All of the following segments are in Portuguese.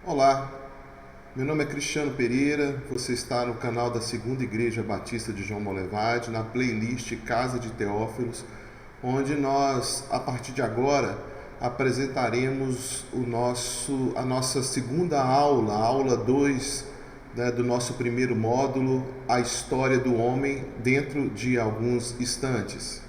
Olá, meu nome é Cristiano Pereira, você está no canal da Segunda Igreja Batista de João Molevade, na playlist Casa de Teófilos, onde nós, a partir de agora, apresentaremos a nossa segunda aula, a aula 2, do nosso primeiro módulo, a história do homem, dentro de alguns instantes.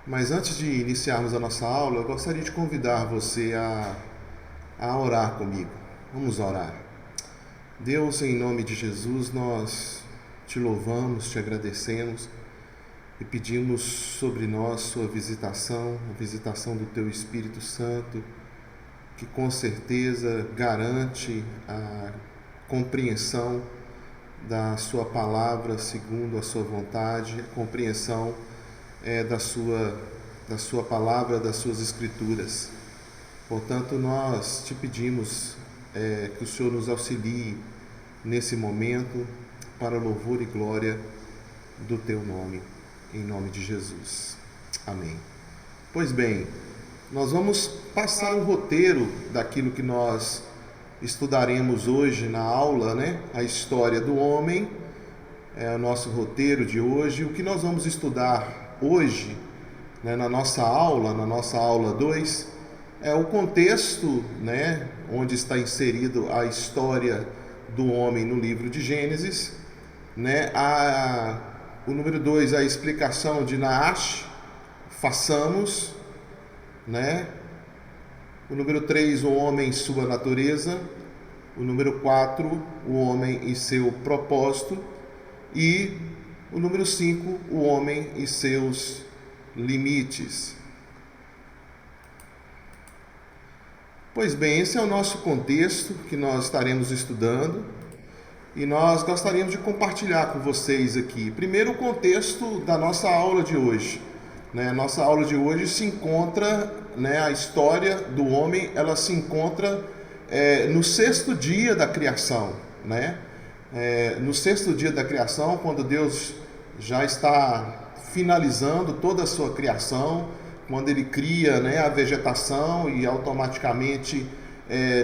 Mas antes de iniciarmos a nossa aula, eu gostaria de convidar você a orar comigo. Vamos orar. Deus, em nome de Jesus, nós te louvamos, te agradecemos e pedimos sobre nós sua visitação, a visitação do teu Espírito Santo, que com certeza garante a compreensão da sua palavra segundo a sua vontade, a compreensão da sua palavra, das suas escrituras. Portanto, nós te pedimos que o Senhor nos auxilie nesse momento para louvor e glória do teu nome, em nome de Jesus. Amém. Pois bem, nós vamos passar um roteiro daquilo que nós estudaremos hoje na aula, A história do homem, é o nosso roteiro de hoje. O que nós vamos estudar hoje, na nossa aula 2, é o contexto, onde está inserido a história do homem no livro de Gênesis, o número 2, a explicação de Naash, façamos, o número 3, o homem e sua natureza, o número 4, o homem e seu propósito, e o número 5, o homem e seus limites. Pois bem, esse é o nosso contexto que nós estaremos estudando e nós gostaríamos de compartilhar com vocês aqui. Primeiro, o contexto da nossa aula de hoje. A nossa aula de hoje se encontra, a história do homem, ela se encontra no sexto dia da criação, no sexto dia da criação, quando Deus já está finalizando toda a sua criação, quando ele cria a vegetação e automaticamente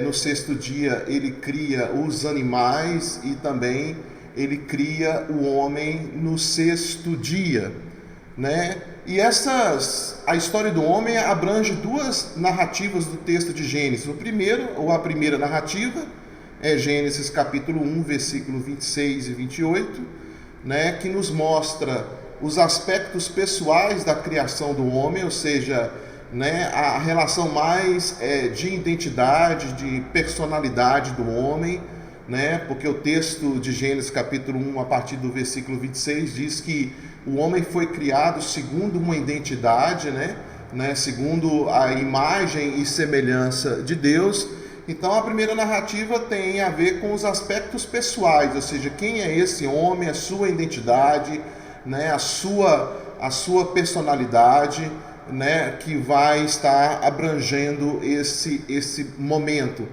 no sexto dia ele cria os animais e também ele cria o homem no sexto dia, E a história do homem abrange duas narrativas do texto de Gênesis. A primeira narrativa é Gênesis capítulo 1, versículo 26 e 28, que nos mostra os aspectos pessoais da criação do homem, ou seja, a relação mais de identidade, de personalidade do homem, porque o texto de Gênesis capítulo 1, a partir do versículo 26, diz que o homem foi criado segundo uma identidade, segundo a imagem e semelhança de Deus. Então a primeira narrativa tem a ver com os aspectos pessoais, ou seja, quem é esse homem, a sua identidade, a sua personalidade, que vai estar abrangendo esse momento.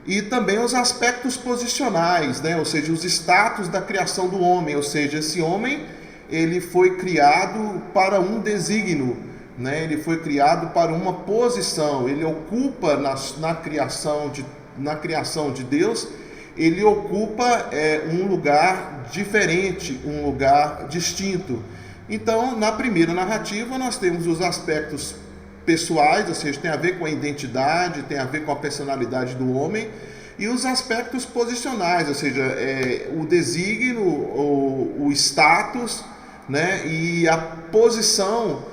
E também os aspectos posicionais, ou seja, os status da criação do homem, ou seja, esse homem ele foi criado para um desígnio, ele foi criado para uma posição, ele ocupa na criação de Deus, ele ocupa um lugar diferente, um lugar distinto. Então, na primeira narrativa, nós temos os aspectos pessoais, ou seja, tem a ver com a identidade, tem a ver com a personalidade do homem, e os aspectos posicionais, ou seja, o desígnio, o status, e a posição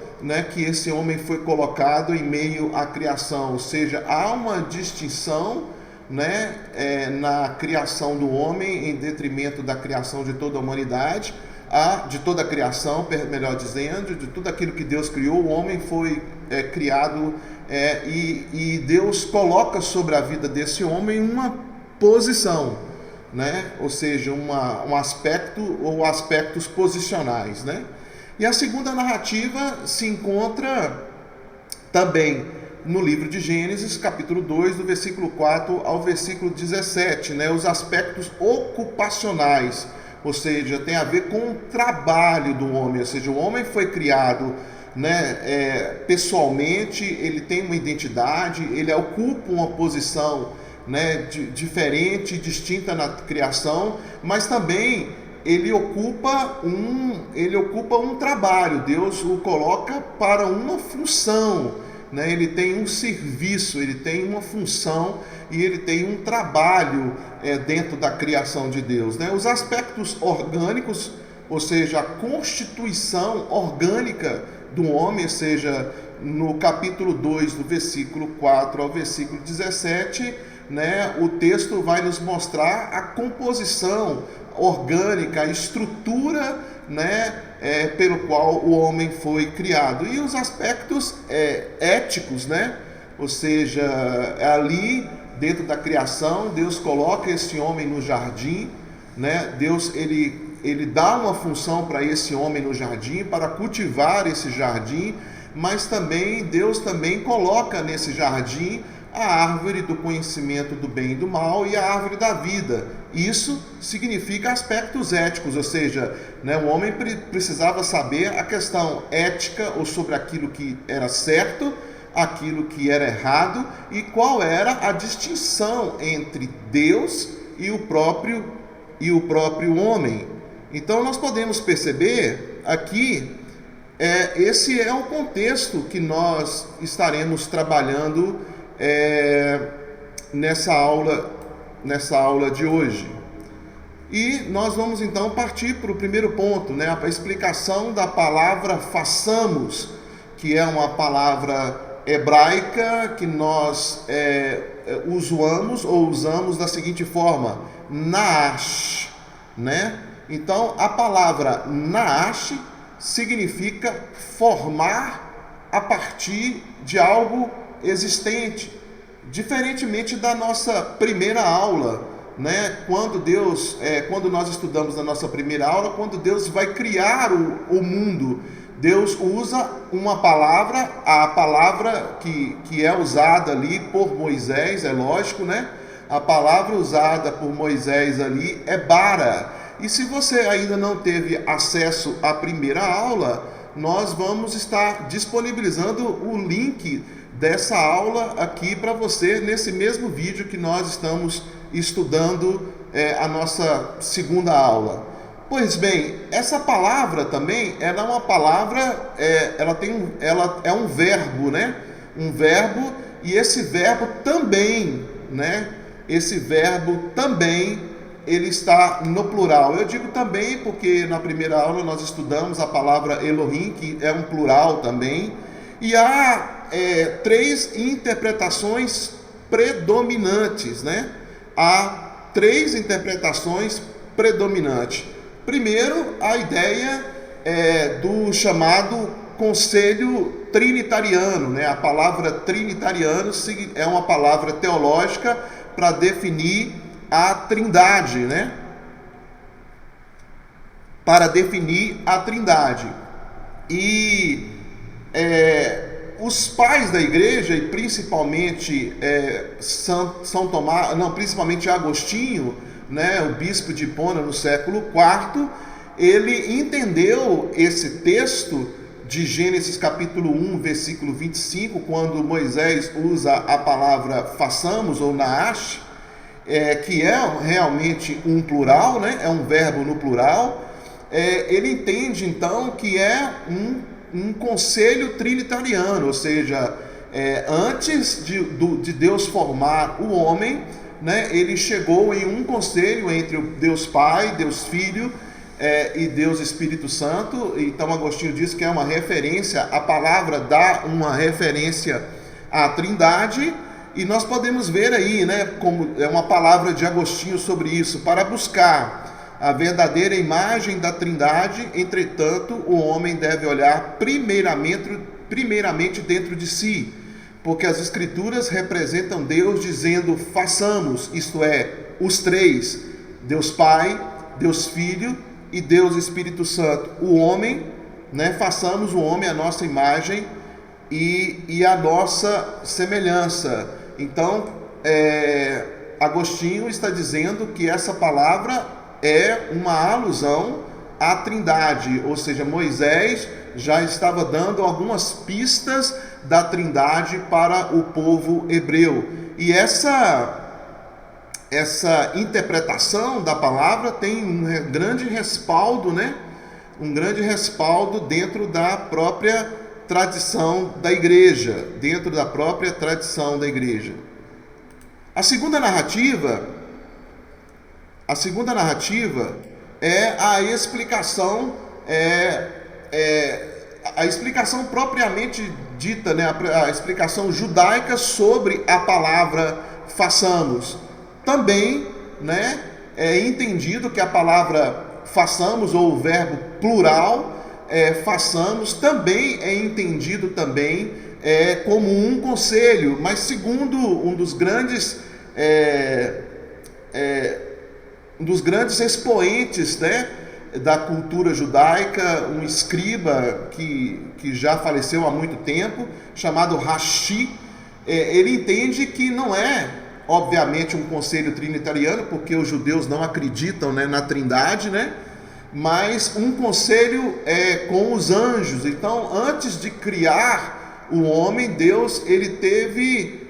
que esse homem foi colocado em meio à criação, ou seja, há uma distinção na criação do homem em detrimento da criação de toda a humanidade, de toda a criação, melhor dizendo, de tudo aquilo que Deus criou. O homem foi criado e Deus coloca sobre a vida desse homem uma posição, ou seja, um aspecto ou aspectos posicionais, E a segunda narrativa se encontra também no livro de Gênesis, capítulo 2, do versículo 4 ao versículo 17, os aspectos ocupacionais, ou seja, tem a ver com o trabalho do homem, ou seja, o homem foi criado né, pessoalmente, ele tem uma identidade, ele ocupa uma posição, né, diferente, distinta na criação, mas também ele ocupa um trabalho. Deus o coloca para uma função, né? Ele tem um serviço, ele tem uma função e ele tem um trabalho dentro da criação de Deus, né? Os aspectos orgânicos, ou seja, a constituição orgânica do homem, ou seja, no capítulo 2, do versículo 4 ao versículo 17, né, o texto vai nos mostrar a composição orgânica, a estrutura, né, pelo qual o homem foi criado. E os aspectos éticos, né? Ou seja, ali dentro da criação, Deus coloca esse homem no jardim, né? Deus ele dá uma função para esse homem no jardim, para cultivar esse jardim, mas também Deus também coloca nesse jardim a árvore do conhecimento do bem e do mal e a árvore da vida. Isso significa aspectos éticos, ou seja, né, o homem precisava saber a questão ética, ou sobre aquilo que era certo, aquilo que era errado, e qual era a distinção entre Deus e o próprio homem. Então nós podemos perceber aqui, esse é o contexto que nós estaremos trabalhando nessa aula de hoje. E nós vamos então partir para o primeiro ponto, né, a explicação da palavra façamos, que é uma palavra hebraica que nós usamos da seguinte forma: naash, né? Então a palavra naash significa formar a partir de algo existente, diferentemente da nossa primeira aula, né? Quando nós estudamos na nossa primeira aula, quando Deus vai criar o mundo, Deus usa uma palavra, a palavra que é usada ali por Moisés, é lógico, né? A palavra usada por Moisés ali é bara. E se você ainda não teve acesso à primeira aula, nós vamos estar disponibilizando o link dessa aula aqui para você, nesse mesmo vídeo que nós estamos estudando a nossa segunda aula. Pois bem, essa palavra também, ela é uma palavra, ela é um verbo, né? Um verbo, e esse verbo também, né? Esse verbo também, ele está no plural. Eu digo também porque na primeira aula nós estudamos a palavra Elohim, que é um plural também, e há 3 interpretações predominantes, né? Há 3 interpretações predominantes. Primeiro, a ideia do chamado conselho trinitariano, né? A palavra trinitariano é uma palavra teológica para definir a trindade, né? Para definir a trindade. E os pais da igreja, e principalmente principalmente Agostinho, né, o bispo de Hipona no século IV, ele entendeu esse texto de Gênesis capítulo 1, versículo 25, quando Moisés usa a palavra façamos ou naash, que é realmente um plural, né, é um verbo no plural. Ele entende então que é um conselho trinitariano, ou seja, antes de Deus formar o homem, né, ele chegou em um conselho entre o Deus Pai, Deus Filho e Deus Espírito Santo. Então Agostinho diz que é uma referência, a palavra dá uma referência à Trindade, e nós podemos ver aí, né, como é uma palavra de Agostinho sobre isso: para buscar a verdadeira imagem da Trindade, entretanto, o homem deve olhar primeiramente dentro de si, porque as Escrituras representam Deus dizendo façamos, isto é, os 3, Deus Pai, Deus Filho e Deus Espírito Santo. O homem, né, façamos o homem a nossa imagem e a nossa semelhança. Então, Agostinho está dizendo que essa palavra é uma alusão a Trindade, ou seja, Moisés já estava dando algumas pistas da Trindade para o povo hebreu. E essa interpretação da palavra tem um grande respaldo, né? Um grande respaldo dentro da própria tradição da igreja, A segunda narrativa é a explicação, a explicação propriamente dita, né? A explicação judaica sobre a palavra façamos. Também, né, é entendido que a palavra façamos, ou o verbo plural, façamos, também é entendido como um conselho, mas segundo um dos grandes expoentes, né, da cultura judaica, um escriba que já faleceu há muito tempo, chamado Rashi, ele entende que não é, obviamente, um conselho trinitariano, porque os judeus não acreditam, né, na Trindade, né, mas um conselho com os anjos. Então, antes de criar o homem, Deus ele teve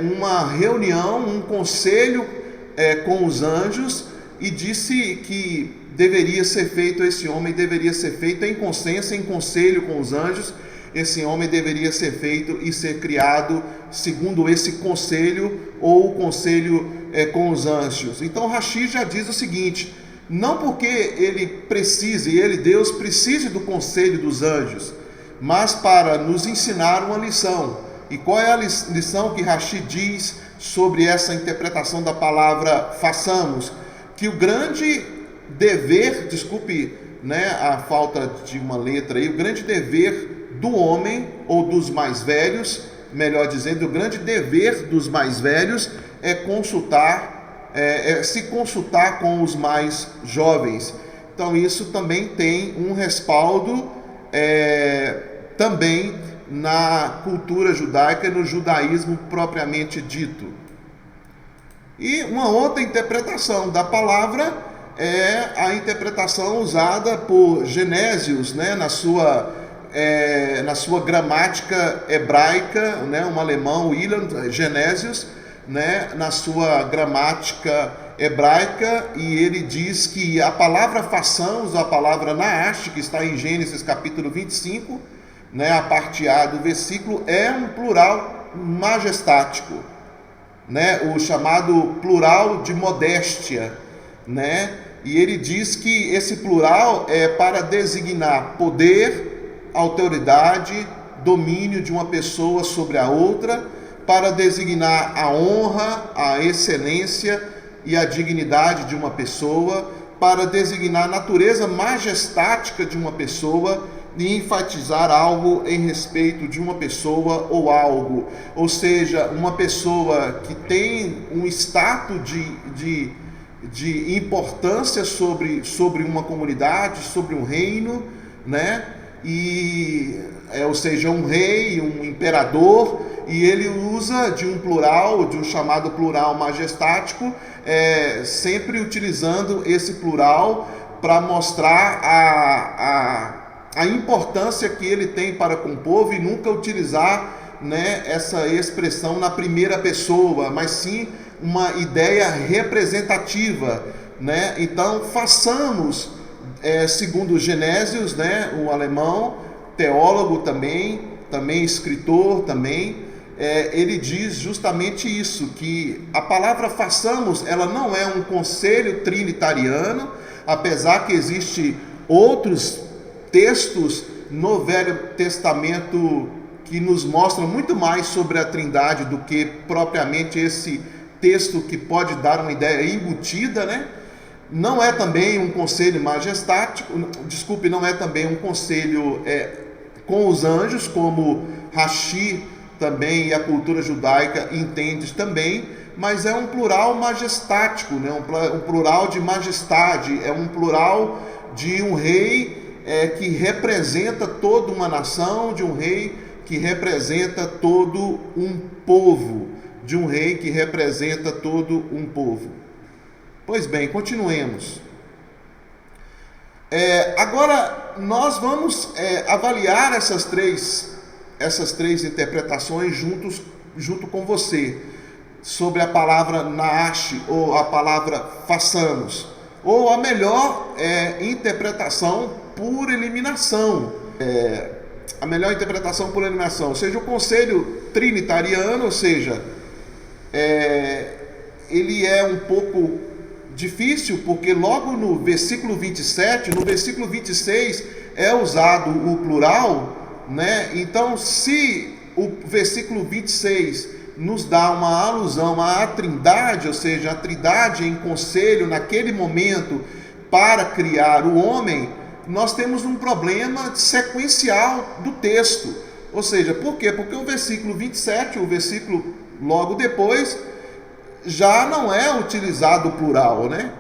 uma reunião, um conselho com os anjos, e disse que esse homem deveria ser feito em consenso, em conselho com os anjos. Esse homem deveria ser feito e ser criado segundo esse conselho, ou o conselho com os anjos. Então Rashi já diz o seguinte: não porque Deus precise do conselho dos anjos, mas para nos ensinar uma lição. E qual é a lição que Rashi diz sobre essa interpretação da palavra façamos? Que o grande dever, desculpe, né, a falta de uma letra aí, o grande dever do homem, ou dos mais velhos, melhor dizendo, o grande dever dos mais velhos é se consultar com os mais jovens. Então isso também tem um respaldo também na cultura judaica e no judaísmo propriamente dito. E uma outra interpretação da palavra é a interpretação usada por Genésio, né, na sua gramática hebraica, né, um alemão, Wilhelm Genésio, né, na sua gramática hebraica, e ele diz que a palavra façamos, a palavra naash, que está em Gênesis capítulo 25, né, a parte A do versículo, é um plural majestático, né, o chamado plural de modéstia, né, e ele diz que esse plural é para designar poder, autoridade, domínio de uma pessoa sobre a outra, para designar a honra, a excelência e a dignidade de uma pessoa, para designar a natureza majestática de uma pessoa e enfatizar algo em respeito de uma pessoa ou algo. Ou seja, uma pessoa que tem um status de importância sobre uma comunidade, sobre um reino, né? Ou seja, um rei, um imperador, e ele usa de um chamado plural majestático, sempre utilizando esse plural para mostrar a importância que ele tem para com o povo, e nunca utilizar, né, essa expressão na primeira pessoa, mas sim uma ideia representativa, né? Então façamos, segundo Genésio, né, o alemão, teólogo também escritor também, ele diz justamente isso, que a palavra façamos, ela não é um conselho trinitariano, apesar que existe outros textos no Velho Testamento que nos mostram muito mais sobre a Trindade do que propriamente esse texto que pode dar uma ideia embutida, né? Não é também um conselho majestático, não é também um conselho com os anjos, como Rashi também e a cultura judaica entende também, mas é um plural majestático, né? Um plural de majestade, é um plural de um rei que representa toda uma nação, de um rei que representa todo um povo, Pois bem, continuemos. Agora, nós vamos avaliar essas três interpretações junto com você, sobre a palavra naash, ou a palavra façamos, ou a melhor interpretação por eliminação. A melhor interpretação por eliminação, ou seja, o conselho trinitariano, ou seja, ele é um pouco difícil, porque logo no versículo 27, no versículo 26 é usado o plural, né? Então, se o versículo 26 nos dá uma alusão à Trindade, ou seja, a Trindade em conselho naquele momento para criar o homem, nós temos um problema sequencial do texto. Ou seja, por quê? Porque o versículo 27, o versículo logo depois, já não é utilizado o plural, né?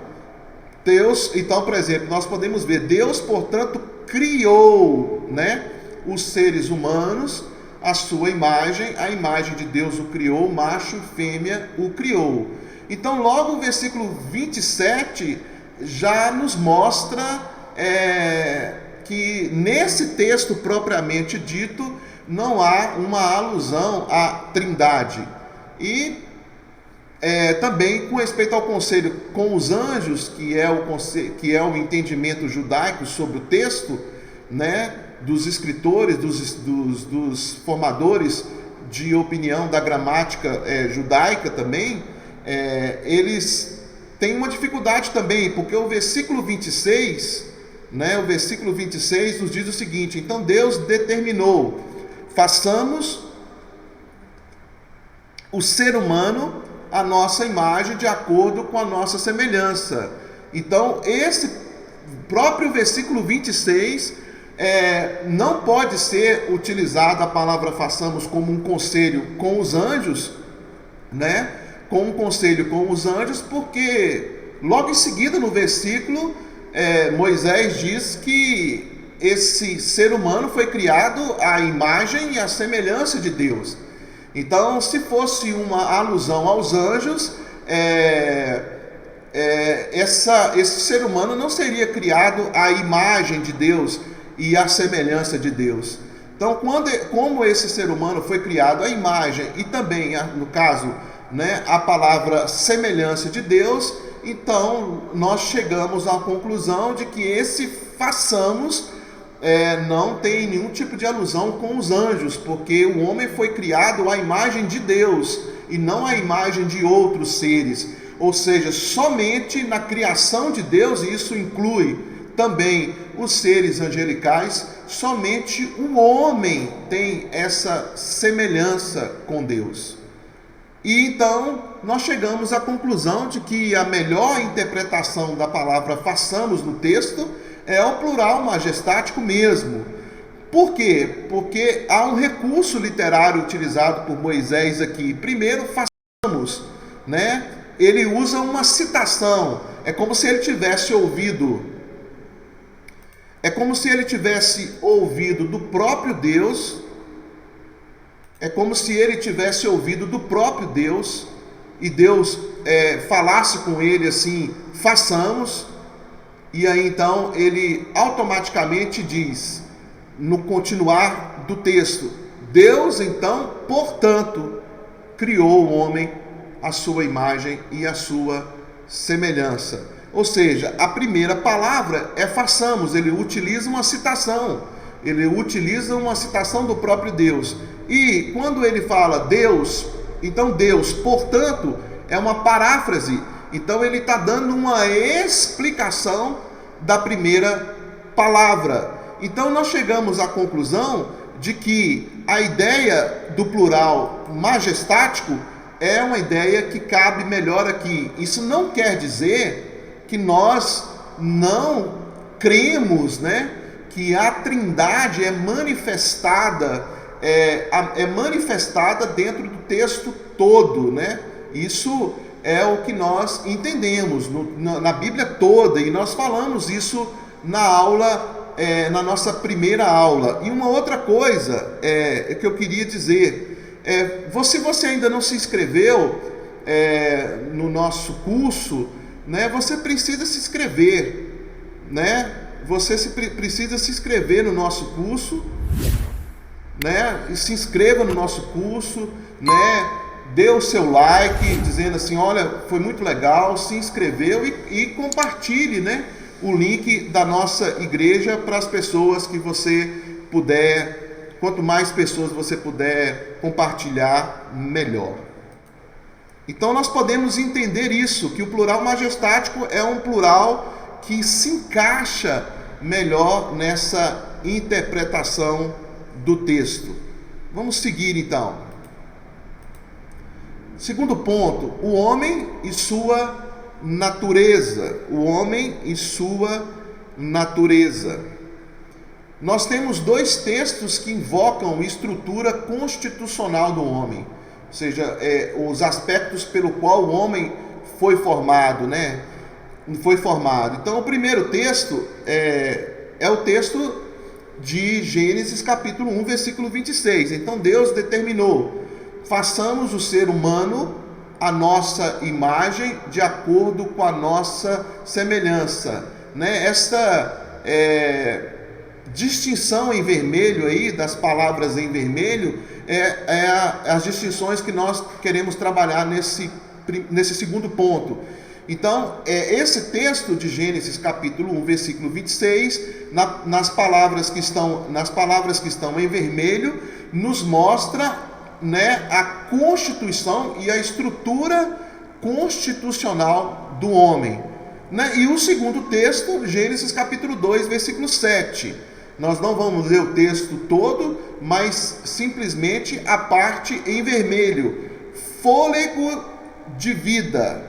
Deus, então, por exemplo, nós podemos ver, Deus, portanto, criou, né, os seres humanos, a sua imagem, a imagem de Deus o criou, macho e fêmea o criou. Então, logo o versículo 27 já nos mostra que nesse texto propriamente dito não há uma alusão à Trindade. E também com respeito ao conselho com os anjos, que é o entendimento judaico sobre o texto, né, dos escritores, dos formadores de opinião da gramática judaica também, eles têm uma dificuldade também, porque o versículo 26, né, o versículo 26 nos diz o seguinte: então Deus determinou, façamos o ser humano a nossa imagem de acordo com a nossa semelhança. Então, esse próprio versículo 26 não pode ser utilizado a palavra façamos como um conselho com os anjos, né? Com um conselho com os anjos, porque logo em seguida no versículo Moisés diz que esse ser humano foi criado à imagem e à semelhança de Deus. Então, se fosse uma alusão aos anjos, esse ser humano não seria criado à imagem de Deus e à semelhança de Deus. Então, como esse ser humano foi criado à imagem e também, no caso, né, a palavra semelhança de Deus, então nós chegamos à conclusão de que esse façamos não tem nenhum tipo de alusão com os anjos, porque o homem foi criado à imagem de Deus e não à imagem de outros seres. Ou seja, somente na criação de Deus, e isso inclui também os seres angelicais, somente o homem tem essa semelhança com Deus. E então nós chegamos à conclusão de que a melhor interpretação da palavra façamos no texto é o plural majestático mesmo. Por quê? Porque há um recurso literário utilizado por Moisés aqui. Primeiro, façamos, né? Ele usa uma citação. É como se ele tivesse ouvido. É como se ele tivesse ouvido do próprio Deus. É como se ele tivesse ouvido do próprio Deus e Deus falasse com ele assim: façamos. E aí então ele automaticamente diz, no continuar do texto, Deus então, portanto, criou o homem à sua imagem e à sua semelhança. Ou seja, a primeira palavra é façamos, ele utiliza uma citação do próprio Deus. E quando ele fala Deus, então Deus, portanto, é uma paráfrase. Então ele está dando uma explicação da primeira palavra. Então nós chegamos à conclusão de que a ideia do plural majestático é uma ideia que cabe melhor aqui. Isso não quer dizer que nós não cremos, né, que a Trindade é manifestada dentro do texto todo, né? Isso é o que nós entendemos na Bíblia toda, e nós falamos isso na aula, na nossa primeira aula. E uma outra coisa que eu queria dizer, se você ainda não se inscreveu no nosso curso, né, você precisa se inscrever, né? Você precisa se inscrever no nosso curso, né? E se inscreva no nosso curso, né? Dê o seu like, dizendo assim, olha, foi muito legal, se inscreveu e compartilhe, né, o link da nossa igreja para as pessoas que você puder. Quanto mais pessoas você puder compartilhar, melhor. Então nós podemos entender isso, que o plural majestático é um plural que se encaixa melhor nessa interpretação do texto. Vamos seguir então. Segundo ponto, o homem e sua natureza. O homem e sua natureza. Nós temos dois textos que invocam estrutura constitucional do homem, ou seja, os aspectos pelo qual o homem foi formado, né? Foi formado. Então, o primeiro texto é o texto de Gênesis capítulo 1, versículo 26. Então, Deus determinou: façamos o ser humano a nossa imagem, de acordo com a nossa semelhança, né? Essa distinção em vermelho aí, das palavras em vermelho, as distinções que nós queremos trabalhar nesse segundo ponto. Então, esse texto de Gênesis capítulo 1, versículo 26, nas palavras que estão em vermelho, nos mostra, né, a constituição e a estrutura constitucional do homem, né? E o segundo texto, Gênesis capítulo 2, versículo 7. Nós não vamos ler o texto todo, mas simplesmente a parte em vermelho. Fôlego de vida,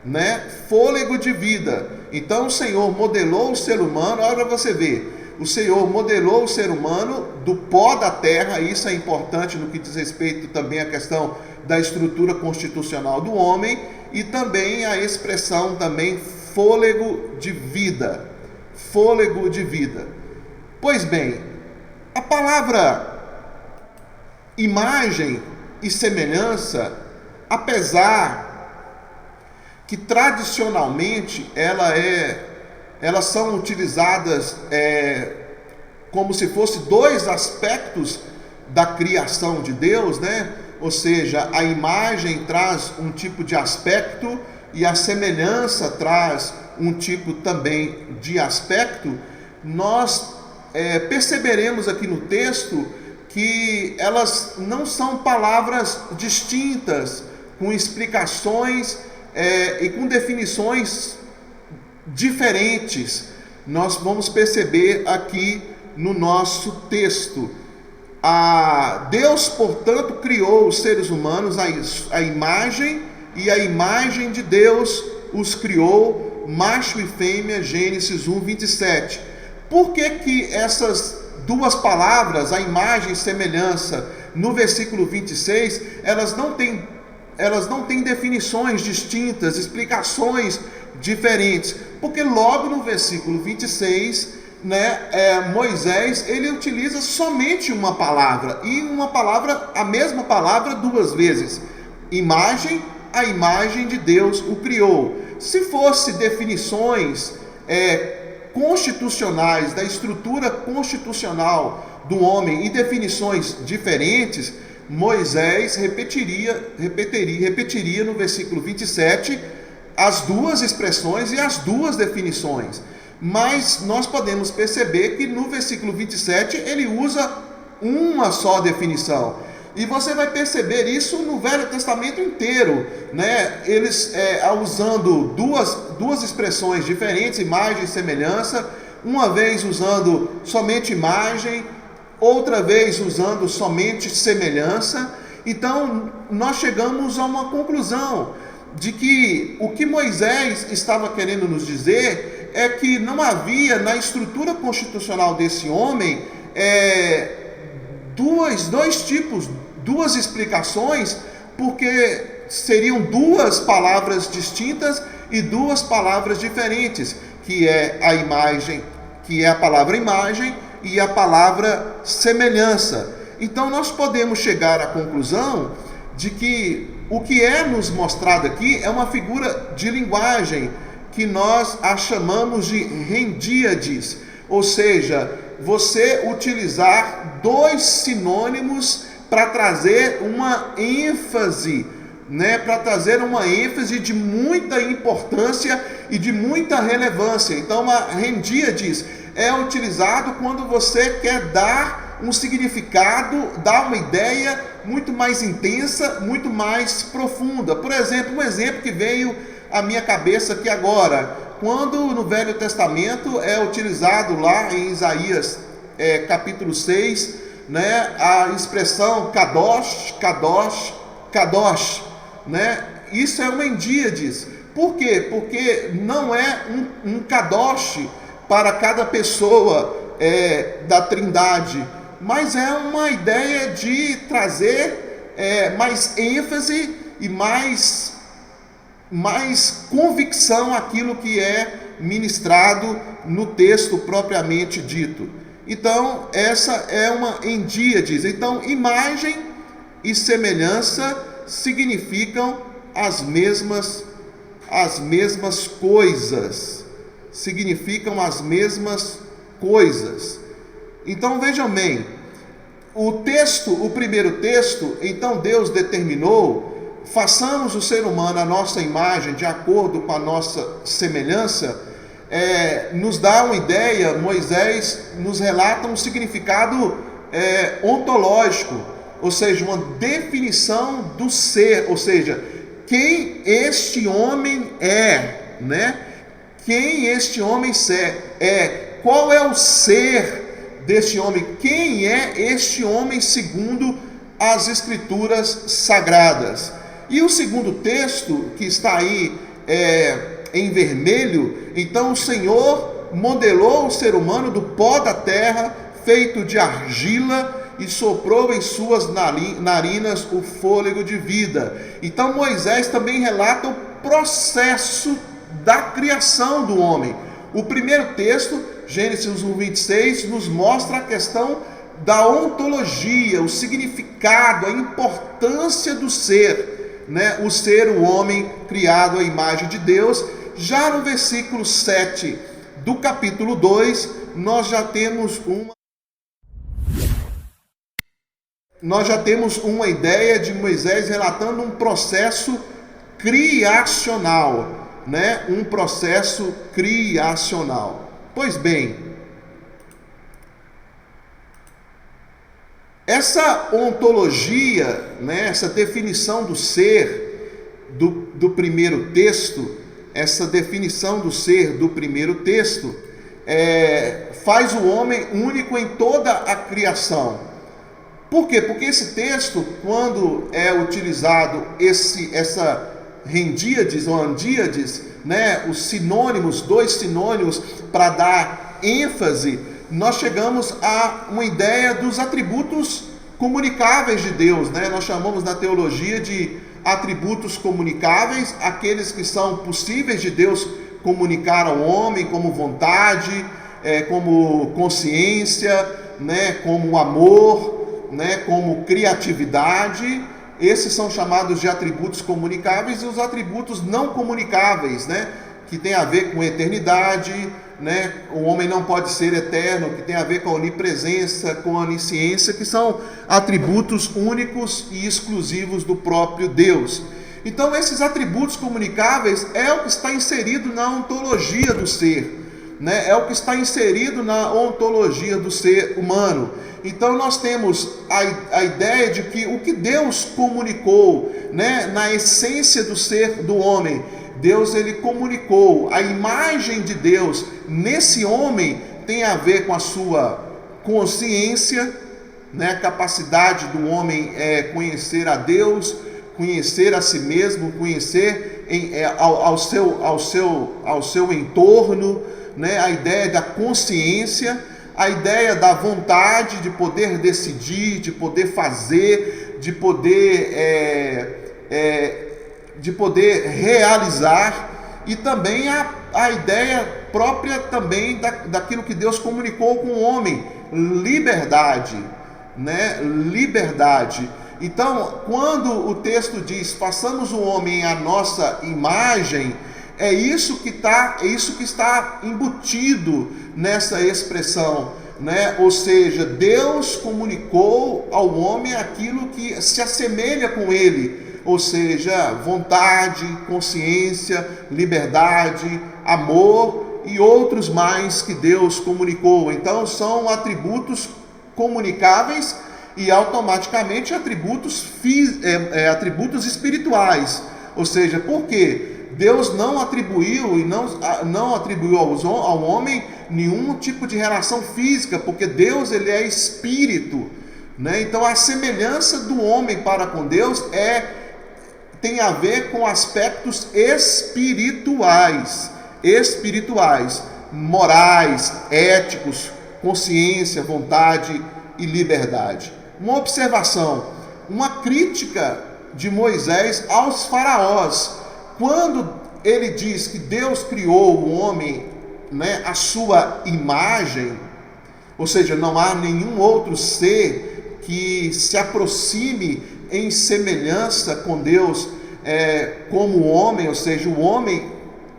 né? Fôlego de vida. Então o Senhor modelou o ser humano, olha para você ver. O Senhor modelou o ser humano do pó da terra. Isso é importante no que diz respeito também à questão da estrutura constitucional do homem, e também a expressão também fôlego de vida. Fôlego de vida. Pois bem, a palavra imagem e semelhança, apesar que tradicionalmente elas são utilizadas como se fosse dois aspectos da criação de Deus, né? Ou seja, a imagem traz um tipo de aspecto e a semelhança traz um tipo também de aspecto. Nós perceberemos aqui no texto que elas não são palavras distintas, com explicações e com definições diferentes. Nós vamos perceber aqui no nosso texto. Deus, portanto, criou os seres humanos a imagem, e a imagem de Deus os criou, macho e fêmea, Gênesis 1, 27. Por que essas duas palavras, a imagem e semelhança, no versículo 26, elas não têm definições distintas, explicações diferentes? Porque logo no versículo 26, né, Moisés, ele utiliza somente uma palavra, e a mesma palavra duas vezes. Imagem, a imagem de Deus o criou. Se fosse definições constitucionais, da estrutura constitucional do homem, e definições diferentes, Moisés repetiria no versículo 27 as duas expressões e as duas definições. Mas nós podemos perceber que no versículo 27 ele usa uma só definição. E você vai perceber isso no Velho Testamento inteiro, né? Eles usando duas expressões diferentes, imagem e semelhança, uma vez usando somente imagem, outra vez usando somente semelhança. Então nós chegamos a uma conclusão de que o que Moisés estava querendo nos dizer é que não havia na estrutura constitucional desse homem dois tipos, duas explicações, porque seriam duas palavras distintas e duas palavras diferentes, que é a imagem, que é a palavra imagem, e a palavra semelhança. Então nós podemos chegar à conclusão de que o que é nos mostrado aqui é uma figura de linguagem que nós a chamamos de rendíades. ou seja, você utilizar dois sinônimos para trazer uma ênfase, né, para trazer uma ênfase de muita importância e de muita relevância. Então, a rendíades é utilizado quando você quer dar um significado, dar uma ideia muito mais intensa, muito mais profunda. Por exemplo, um exemplo que veio à minha cabeça aqui agora, quando no Velho Testamento é utilizado lá em Isaías capítulo 6, né, a expressão Kadosh, Kadosh, Kadosh, né? Isso é uma endíades. Por quê? Porque não é um Kadosh para cada pessoa da Trindade, mas é uma ideia de trazer mais ênfase e mais convicção àquilo que é ministrado no texto propriamente dito. Então, essa é uma endíades. Então, imagem e semelhança significam as mesmas coisas. Significam as mesmas coisas. Então, vejam bem, o primeiro texto, então Deus determinou, façamos o ser humano a nossa imagem, de acordo com a nossa semelhança, nos dá uma ideia. Moisés nos relata um significado ontológico, ou seja, uma definição do ser, ou seja, quem este homem é, né? Quem este homem é, qual é o ser deste homem, quem é este homem segundo as Escrituras Sagradas. E o segundo texto, que está aí em vermelho, então o Senhor modelou o ser humano do pó da terra, feito de argila, e soprou em suas narinas o fôlego de vida. Então Moisés também relata o processo da criação do homem. O primeiro texto, Gênesis 1:26, nos mostra a questão da ontologia, o significado, a importância do ser, né? O ser, o homem criado à imagem de Deus. Já no versículo 7 do capítulo 2, nós já temos uma ideia de Moisés relatando um processo criacional, né? Um processo criacional. Pois bem, essa ontologia, né? Essa definição do ser do primeiro texto, essa definição do ser do primeiro texto, faz o homem único em toda a criação. Por quê? Porque esse texto, quando é utilizado essa rendíades ou andíades, né, os sinônimos, dois sinônimos para dar ênfase, nós chegamos a uma ideia dos atributos comunicáveis de Deus, né? Nós chamamos na teologia de atributos comunicáveis, aqueles que são possíveis de Deus comunicar ao homem, como vontade, como consciência, né, como amor, né, como criatividade. Esses são chamados de atributos comunicáveis, e os atributos não comunicáveis, né, que tem a ver com eternidade, né, o homem não pode ser eterno, que tem a ver com a onipresença, com a onisciência, que são atributos únicos e exclusivos do próprio Deus. Então, esses atributos comunicáveis é o que está inserido na ontologia do ser, né, é o que está inserido na ontologia do ser humano. Então nós temos a ideia de que o que Deus comunicou, né, na essência do ser do homem, Deus ele comunicou a imagem de Deus nesse homem, tem a ver com a sua consciência, né, a capacidade do homem conhecer a Deus, conhecer a si mesmo, conhecer ao seu entorno, né, a ideia da consciência, a ideia da vontade de poder decidir, de poder fazer, de poder realizar, e também a ideia própria também daquilo que Deus comunicou com o homem, liberdade, né? Liberdade. Então, quando o texto diz, façamos o homem à nossa imagem, É isso que está embutido nessa expressão, né? Ou seja, Deus comunicou ao homem aquilo que se assemelha com ele, ou seja, vontade, consciência, liberdade, amor e outros mais que Deus comunicou. Então são atributos comunicáveis e automaticamente atributos espirituais. Ou seja, por quê? Deus não atribuiu ao homem nenhum tipo de relação física, porque Deus ele é espírito, né? Então a semelhança do homem para com Deus tem a ver com aspectos espirituais, morais, éticos, consciência, vontade e liberdade. Uma observação, uma crítica de Moisés aos faraós. Quando ele diz que Deus criou o homem, né, à sua imagem, ou seja, não há nenhum outro ser que se aproxime em semelhança com Deus como o homem, ou seja,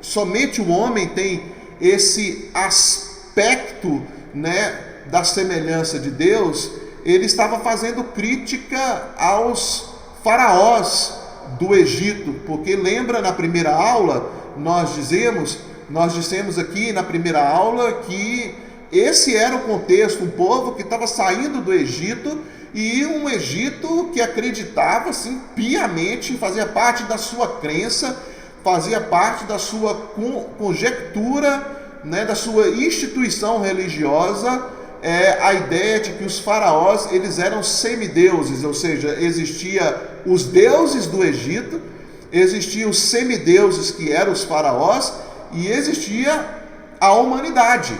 somente o homem tem esse aspecto, né, da semelhança de Deus. Ele estava fazendo crítica aos faraós do Egito, porque lembra na primeira aula, nós dissemos aqui na primeira aula que esse era o contexto, um povo que estava saindo do Egito, e um Egito que acreditava assim, piamente, fazia parte da sua crença, fazia parte da sua conjectura, né, da sua instituição religiosa, a ideia de que os faraós eles eram semideuses, ou seja, existia os deuses do Egito, existiam os semideuses que eram os faraós, e existia a humanidade.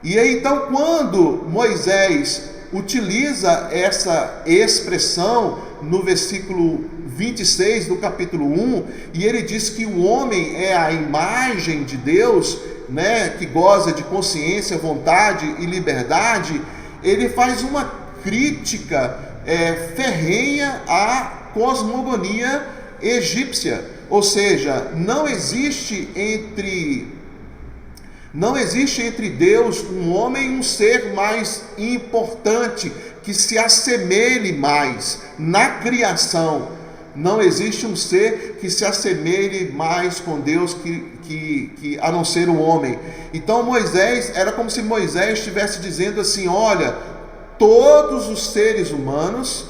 E aí, então, quando Moisés utiliza essa expressão no versículo 26 do capítulo 1, e ele diz que o homem é a imagem de Deus, né, que goza de consciência, vontade e liberdade, ele faz uma crítica ferrenha à cosmogonia egípcia. Ou seja, não existe entre Deus, um homem, um ser mais importante, que se assemelhe mais na criação. Não existe um ser que se assemelhe mais com Deus a não ser o homem. Então era como se Moisés estivesse dizendo assim: olha, todos os seres humanos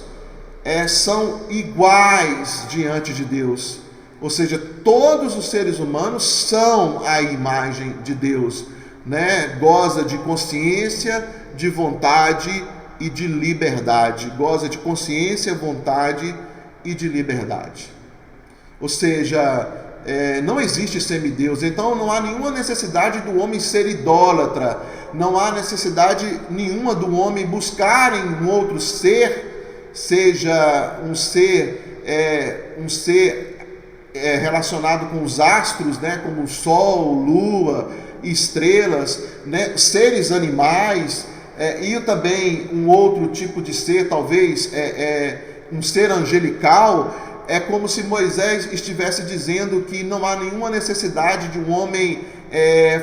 são iguais diante de Deus. Ou seja, todos os seres humanos são a imagem de Deus, né? Goza de consciência, de vontade e de liberdade. Goza de consciência, vontade e de liberdade. Ou seja, não existe semideus, então não há nenhuma necessidade do homem ser idólatra, não há necessidade nenhuma do homem buscar em um outro ser, seja um ser relacionado com os astros, né, como o sol, lua, estrelas, né, seres animais, e também um outro tipo de ser, talvez um ser angelical. É como se Moisés estivesse dizendo que não há nenhuma necessidade de um homem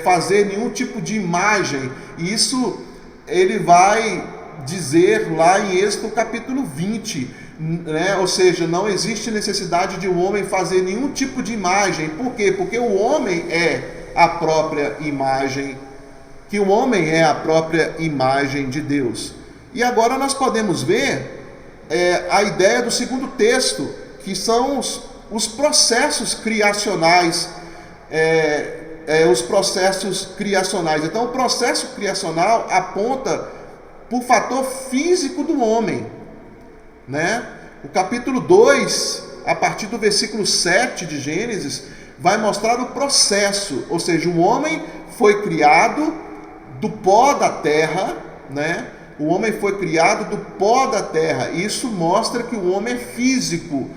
fazer nenhum tipo de imagem. E isso ele vai dizer lá em Êxodo capítulo 20, né? Ou seja, não existe necessidade de um homem fazer nenhum tipo de imagem. Por quê? Porque o homem é a própria imagem, de Deus. E agora nós podemos ver a ideia do segundo texto, que são os processos criacionais. Então, o processo criacional aponta para o fator físico do homem, né? O capítulo 2, a partir do versículo 7 de Gênesis, vai mostrar o processo, ou seja, o homem foi criado do pó da terra, né? O homem foi criado do pó da terra. Isso mostra que o homem é físico.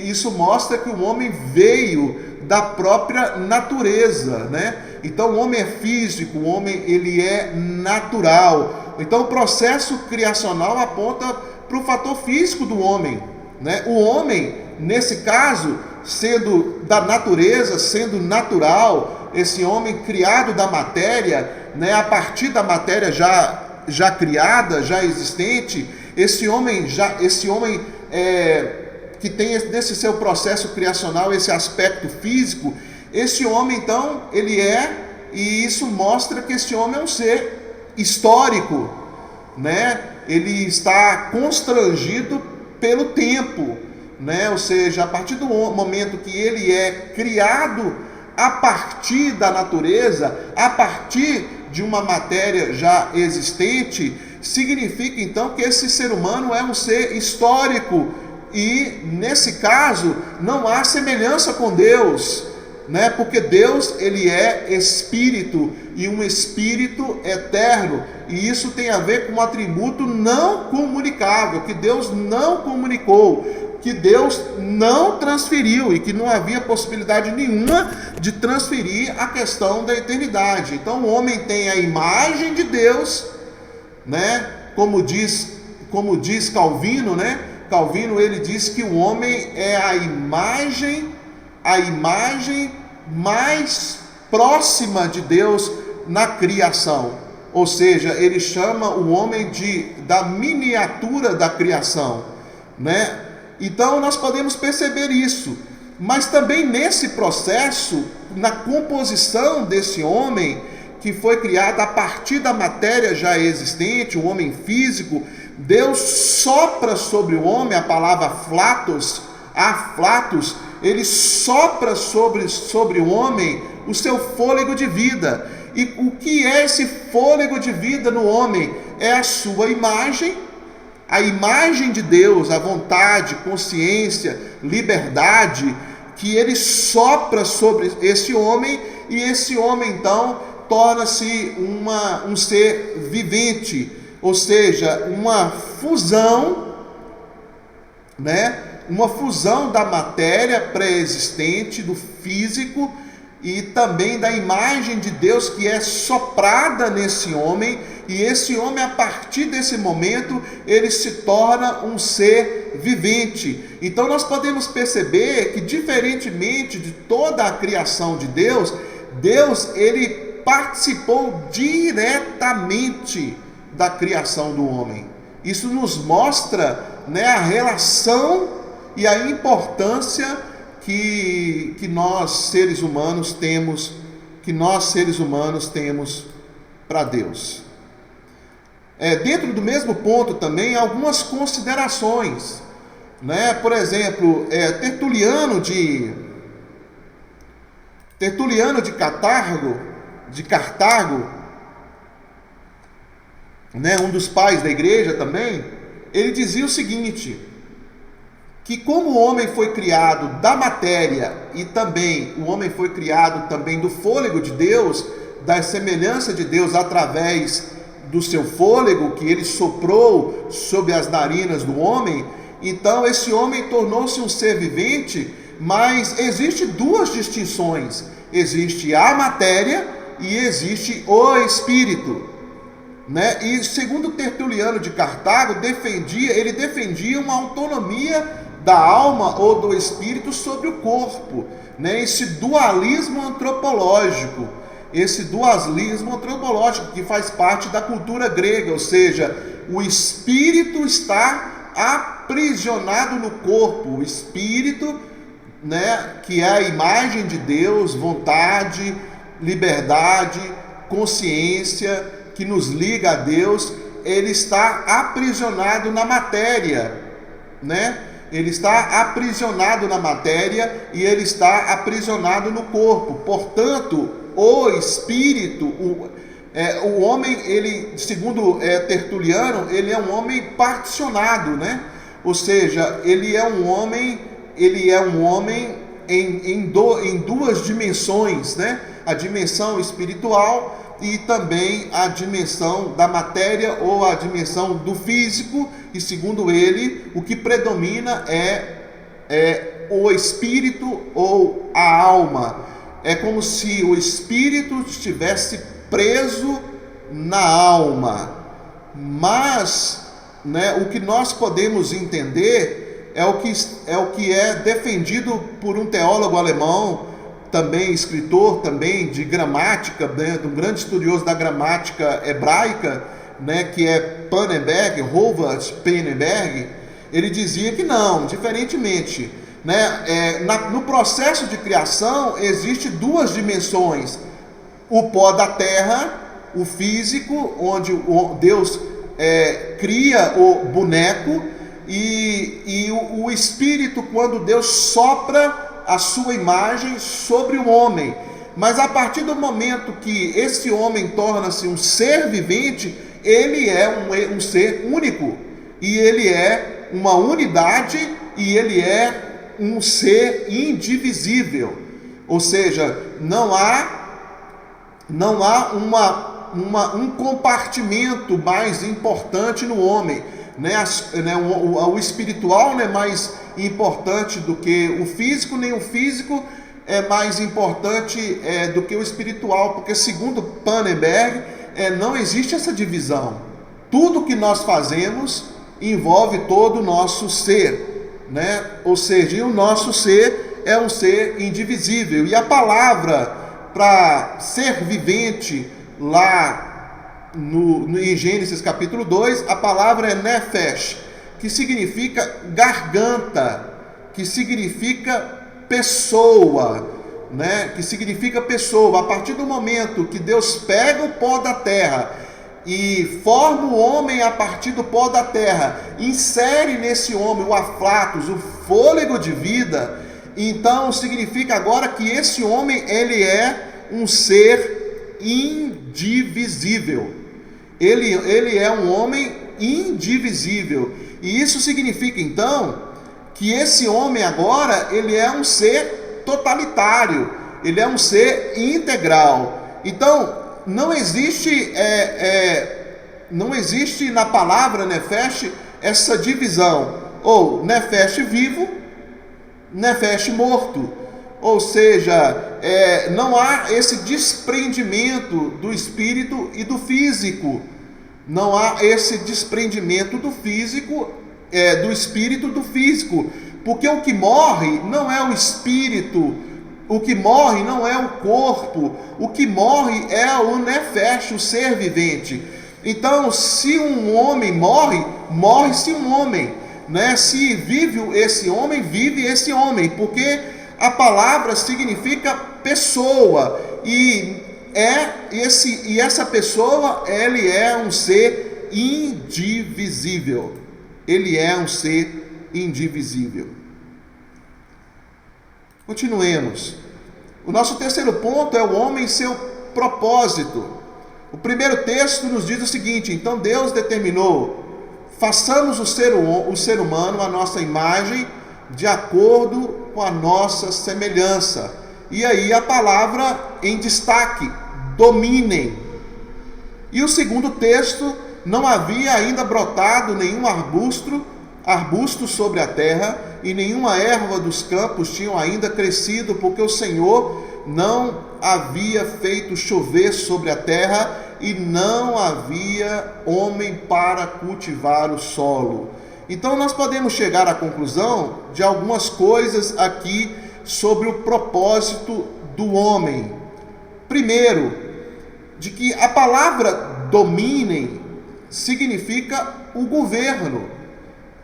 Isso mostra que o homem veio da própria natureza, né? Então o homem é físico, o homem ele é natural. Então o processo criacional aponta para o fator físico do homem, né? O homem, nesse caso, sendo da natureza, sendo natural, esse homem criado da matéria, né, a partir da matéria já criada, já existente, esse homem que tem desse seu processo criacional, esse aspecto físico, esse homem então, e isso mostra que esse homem é um ser histórico, né? Ele está constrangido pelo tempo, né? Ou seja, a partir do momento que ele é criado a partir da natureza, a partir de uma matéria já existente, significa então que esse ser humano é um ser histórico e, nesse caso, não há semelhança com Deus, né? Porque Deus, ele é espírito e um espírito eterno, e isso tem a ver com um atributo não comunicável, que Deus não comunicou, que Deus não transferiu e que não havia possibilidade nenhuma de transferir a questão da eternidade. Então o homem tem a imagem de Deus, né? Como diz Calvino, né? Calvino, ele diz que o homem é a imagem mais próxima de Deus na criação. Ou seja, ele chama o homem da miniatura da criação, né? Então nós podemos perceber isso, mas também nesse processo, na composição desse homem que foi criado a partir da matéria já existente, o homem físico, Deus sopra sobre o homem, a palavra flatos, ele sopra sobre o homem o seu fôlego de vida. E o que é esse fôlego de vida no homem? É a sua imagem, a imagem de Deus, a vontade, consciência, liberdade, que ele sopra sobre esse homem, e esse homem então torna-se um ser vivente, ou seja, uma fusão, né? Uma fusão da matéria pré-existente, do físico, e também da imagem de Deus que é soprada nesse homem, e esse homem, a partir desse momento, ele se torna um ser vivente. Então nós podemos perceber que, diferentemente de toda a criação de Deus, ele participou diretamente da criação do homem. Isso nos mostra, né, a relação e a importância que nós seres humanos temos para Deus. Dentro do mesmo ponto também, algumas considerações, né? Por exemplo, Tertuliano de Cartago, né, um dos pais da igreja também, ele dizia o seguinte, que como o homem foi criado da matéria e também o homem foi criado também do fôlego de Deus, da semelhança de Deus através do seu fôlego que ele soprou sobre as narinas do homem, então esse homem tornou-se um ser vivente. Mas existe duas distinções: existe a matéria e existe o espírito, né? E segundo Tertuliano de Cartago, ele defendia uma autonomia da alma ou do espírito sobre o corpo, né? Esse dualismo antropológico que faz parte da cultura grega, ou seja, o espírito está aprisionado no corpo, o espírito, né, que é a imagem de Deus, vontade, liberdade, consciência, que nos liga a Deus, ele está aprisionado na matéria, né? Ele está aprisionado na matéria e ele está aprisionado no corpo. Portanto, o espírito, o homem, ele, segundo Tertuliano, ele é um homem particionado, né? Ou seja, ele é um homem em duas dimensões, né? A dimensão espiritual e também a dimensão da matéria ou a dimensão do físico. E segundo ele, o que predomina é o espírito ou a alma. É como se o espírito estivesse preso na alma. Mas, né, o que nós podemos entender é o que é defendido por um teólogo alemão, também escritor também de gramática, né, um grande estudioso da gramática hebraica, né, que é Pannenberg, Howard Pannenberg. Ele dizia que não, diferentemente, né, no processo de criação existe duas dimensões: o pó da terra, o físico, onde Deus cria o boneco, e o espírito, quando Deus sopra a sua imagem sobre o homem. Mas a partir do momento que esse homem torna-se um ser vivente, ele é um ser único, e ele é uma unidade, e ele é um ser indivisível. Ou seja, não há um compartimento mais importante no homem, o espiritual não é mais importante do que o físico, nem o físico é mais importante do que o espiritual, porque segundo Pannenberg, não existe essa divisão. Tudo que nós fazemos envolve todo o nosso ser, né? Ou seja, o nosso ser é um ser indivisível, e a palavra para ser vivente lá em Gênesis capítulo 2, a palavra é nefesh, que significa garganta, que significa pessoa, né? Que significa pessoa. A partir do momento que Deus pega o pó da terra e forma o homem a partir do pó da terra, insere nesse homem o aflatos, o fôlego de vida, então significa agora que esse homem, ele é um ser indivisível. Ele é um homem indivisível. E isso significa então que esse homem agora, ele é um ser totalitário, ele é um ser integral. Então não existe na palavra nefesh essa divisão, ou nefesh vivo, nefesh morto. Ou seja, não há esse desprendimento do espírito e do físico. Não há esse desprendimento do físico, do espírito do físico. Porque o que morre não é o espírito, o que morre não é o corpo, o que morre é o nefesh, o ser vivente. Então, se um homem morre, morre-se um homem, né? Se vive esse homem, vive esse homem, porque a palavra significa pessoa, e essa pessoa, ele é um ser indivisível. Ele é um ser indivisível. Continuemos. O nosso terceiro ponto é o homem e seu propósito. O primeiro texto nos diz o seguinte: então Deus determinou: façamos o ser humano à nossa imagem, de acordo com a nossa semelhança. E aí a palavra em destaque: dominem. E o segundo texto: não havia ainda brotado nenhum arbusto sobre a terra, e nenhuma erva dos campos tinham ainda crescido, porque o Senhor não havia feito chover sobre a terra, e não havia homem para cultivar o solo. Então nós podemos chegar à conclusão de algumas coisas aqui sobre o propósito do homem. Primeiro, de que a palavra dominem significa o governo,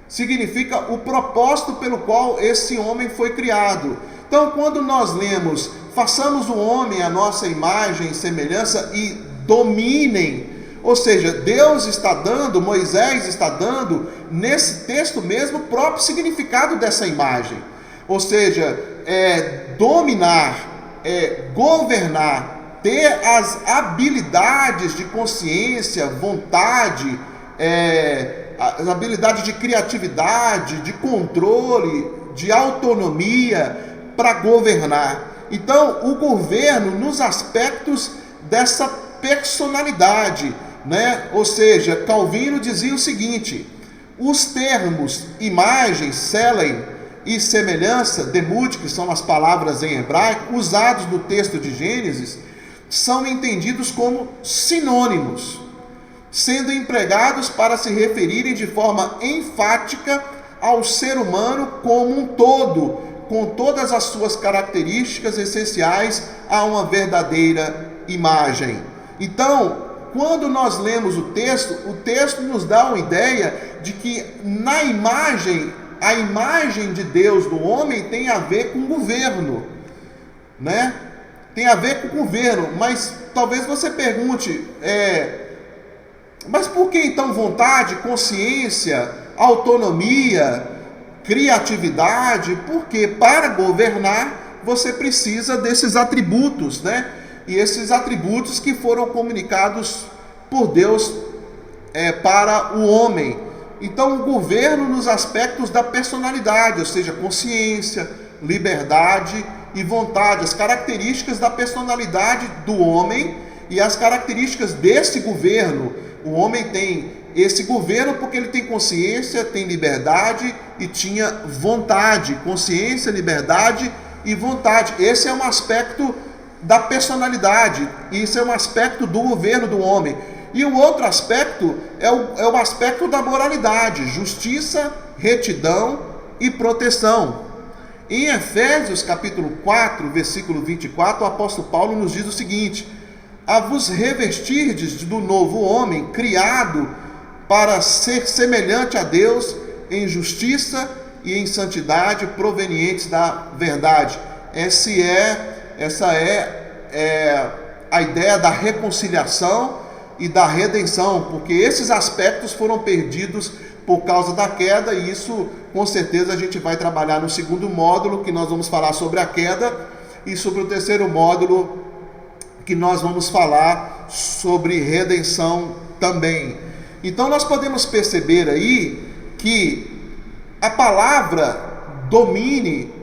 significa o propósito pelo qual esse homem foi criado. Então, quando nós lemos: façamos o homem à nossa imagem e semelhança e dominem, ou seja, Deus está dando, Moisés está dando, nesse texto mesmo, o próprio significado dessa imagem. Ou seja, dominar, governar, ter as habilidades de consciência, vontade, as habilidades de criatividade, de controle, de autonomia para governar. Então, o governo nos aspectos dessa personalidade, né? Ou seja, Calvino dizia o seguinte: os termos imagem, selem e semelhança, demut, que são as palavras em hebraico, usados no texto de Gênesis, são entendidos como sinônimos, sendo empregados para se referirem de forma enfática ao ser humano como um todo, com todas as suas características essenciais a uma verdadeira imagem. Então, quando nós lemos o texto nos dá uma ideia de que na imagem, a imagem de Deus do homem tem a ver com governo, né? Tem a ver com governo, mas talvez você pergunte, mas por que então vontade, consciência, autonomia, criatividade? Porque para governar você precisa desses atributos, né? E esses atributos que foram comunicados por Deus para o homem. Então, o governo nos aspectos da personalidade, ou seja, consciência, liberdade e vontade, as características da personalidade do homem e as características desse governo. O homem tem esse governo porque ele tem consciência, tem liberdade e tinha vontade. Consciência, liberdade e vontade. Esse é um aspecto da personalidade, isso é um aspecto do governo do homem. E o outro aspecto é o aspecto da moralidade, justiça, retidão e proteção. Em Efésios capítulo 4, versículo 24, o apóstolo Paulo nos diz o seguinte: a vos revestirdes do novo homem, criado para ser semelhante a Deus em justiça e em santidade provenientes da verdade. Essa é a ideia da reconciliação e da redenção, porque esses aspectos foram perdidos por causa da queda, e isso com certeza a gente vai trabalhar no segundo módulo, que nós vamos falar sobre a queda, e sobre o terceiro módulo, que nós vamos falar sobre redenção também. Então nós podemos perceber aí que a palavra domine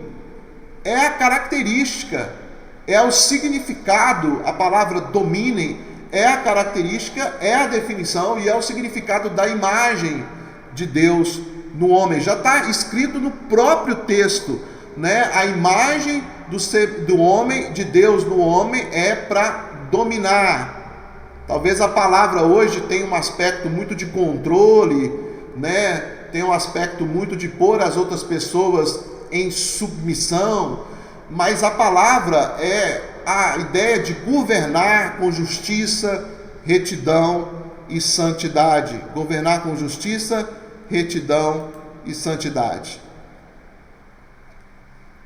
é a característica, é o significado. A palavra domine é a característica, é a definição e é o significado da imagem de Deus no homem. Já está escrito no próprio texto, né? A imagem do homem, de Deus no homem, é para dominar. Talvez a palavra hoje tenha um aspecto muito de controle, né? Tem um aspecto muito de pôr as outras pessoas em submissão, mas a palavra é a ideia de governar com justiça, retidão e santidade. Governar com justiça, retidão e santidade.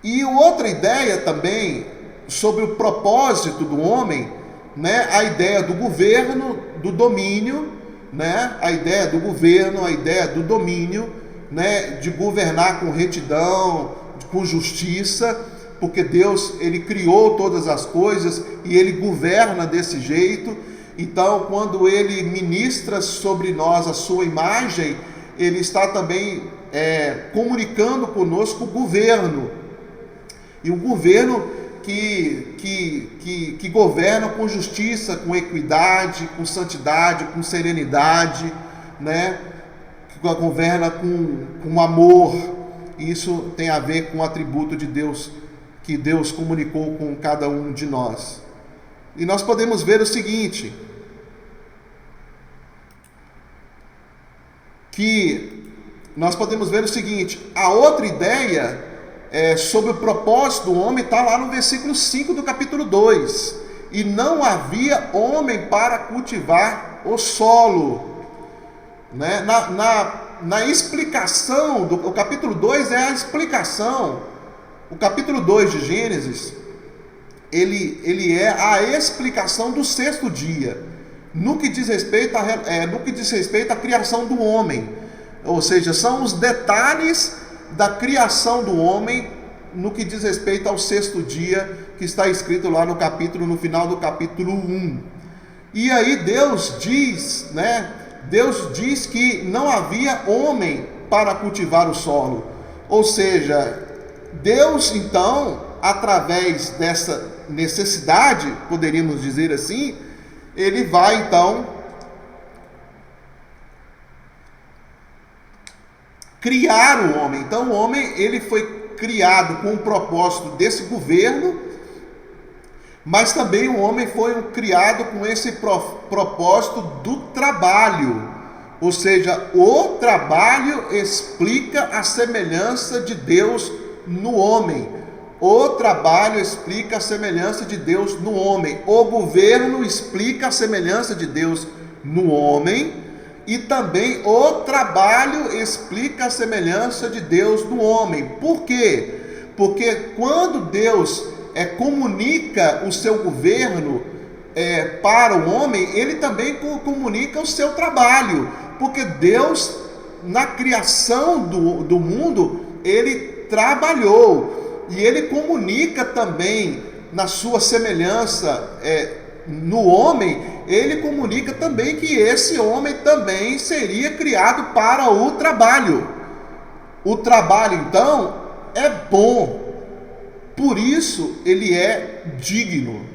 E outra ideia também sobre o propósito do homem, né? A ideia do governo, do domínio, né? A ideia do governo, a ideia do domínio, né? De governar com retidão, com justiça, porque Deus, ele criou todas as coisas e ele governa desse jeito. Então, quando ele ministra sobre nós a sua imagem, ele está também comunicando conosco o governo. E o governo que governa com justiça, com equidade, com santidade, com serenidade, né? Que governa com amor. Isso tem a ver com o atributo de Deus, que Deus comunicou com cada um de nós. E nós podemos ver o seguinte, a outra ideia sobre o propósito do homem está lá no versículo 5 do capítulo 2. E não havia homem para cultivar o solo. Né? Na explicação, o capítulo 2 é a explicação. O capítulo 2 de Gênesis, ele é a explicação do sexto dia, no que diz respeito à criação do homem. Ou seja, são os detalhes da criação do homem no que diz respeito ao sexto dia, que está escrito lá no final do capítulo 1. E aí Deus diz, né? Deus diz que não havia homem para cultivar o solo. Ou seja, Deus, então, através dessa necessidade, poderíamos dizer assim, ele vai, então, criar o homem. Então, o homem, ele foi criado com o propósito desse governo, mas também o homem foi criado com esse propósito do trabalho, Ou seja, o trabalho explica a semelhança de Deus no homem. O trabalho explica a semelhança de Deus no homem. O governo explica a semelhança de Deus no homem. E também o trabalho explica a semelhança de Deus no homem. Por quê? Porque quando Deus comunica o seu governo para o homem, ele também comunica o seu trabalho. Porque Deus, na criação do mundo, ele trabalhou. E ele comunica também na sua semelhança no homem, ele comunica também que esse homem também seria criado para o trabalho. O trabalho, então, é bom, por isso ele é digno.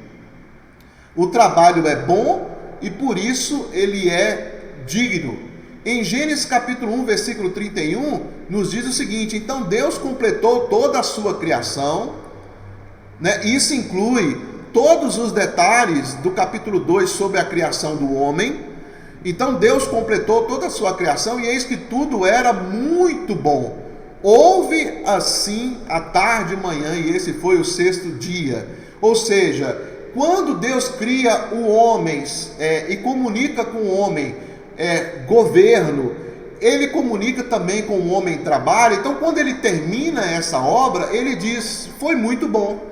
O trabalho é bom e por isso ele é digno. Em Gênesis capítulo 1, versículo 31, nos diz o seguinte: então Deus completou toda a sua criação, né? Isso inclui todos os detalhes do capítulo 2 sobre a criação do homem. Então Deus completou toda a sua criação, e eis que tudo era muito bom. Houve assim a tarde e manhã, e esse foi o sexto dia. Ou seja, quando Deus cria o homem e comunica com o homem governo, ele comunica também com o homem trabalho. Então quando ele termina essa obra, ele diz: foi muito bom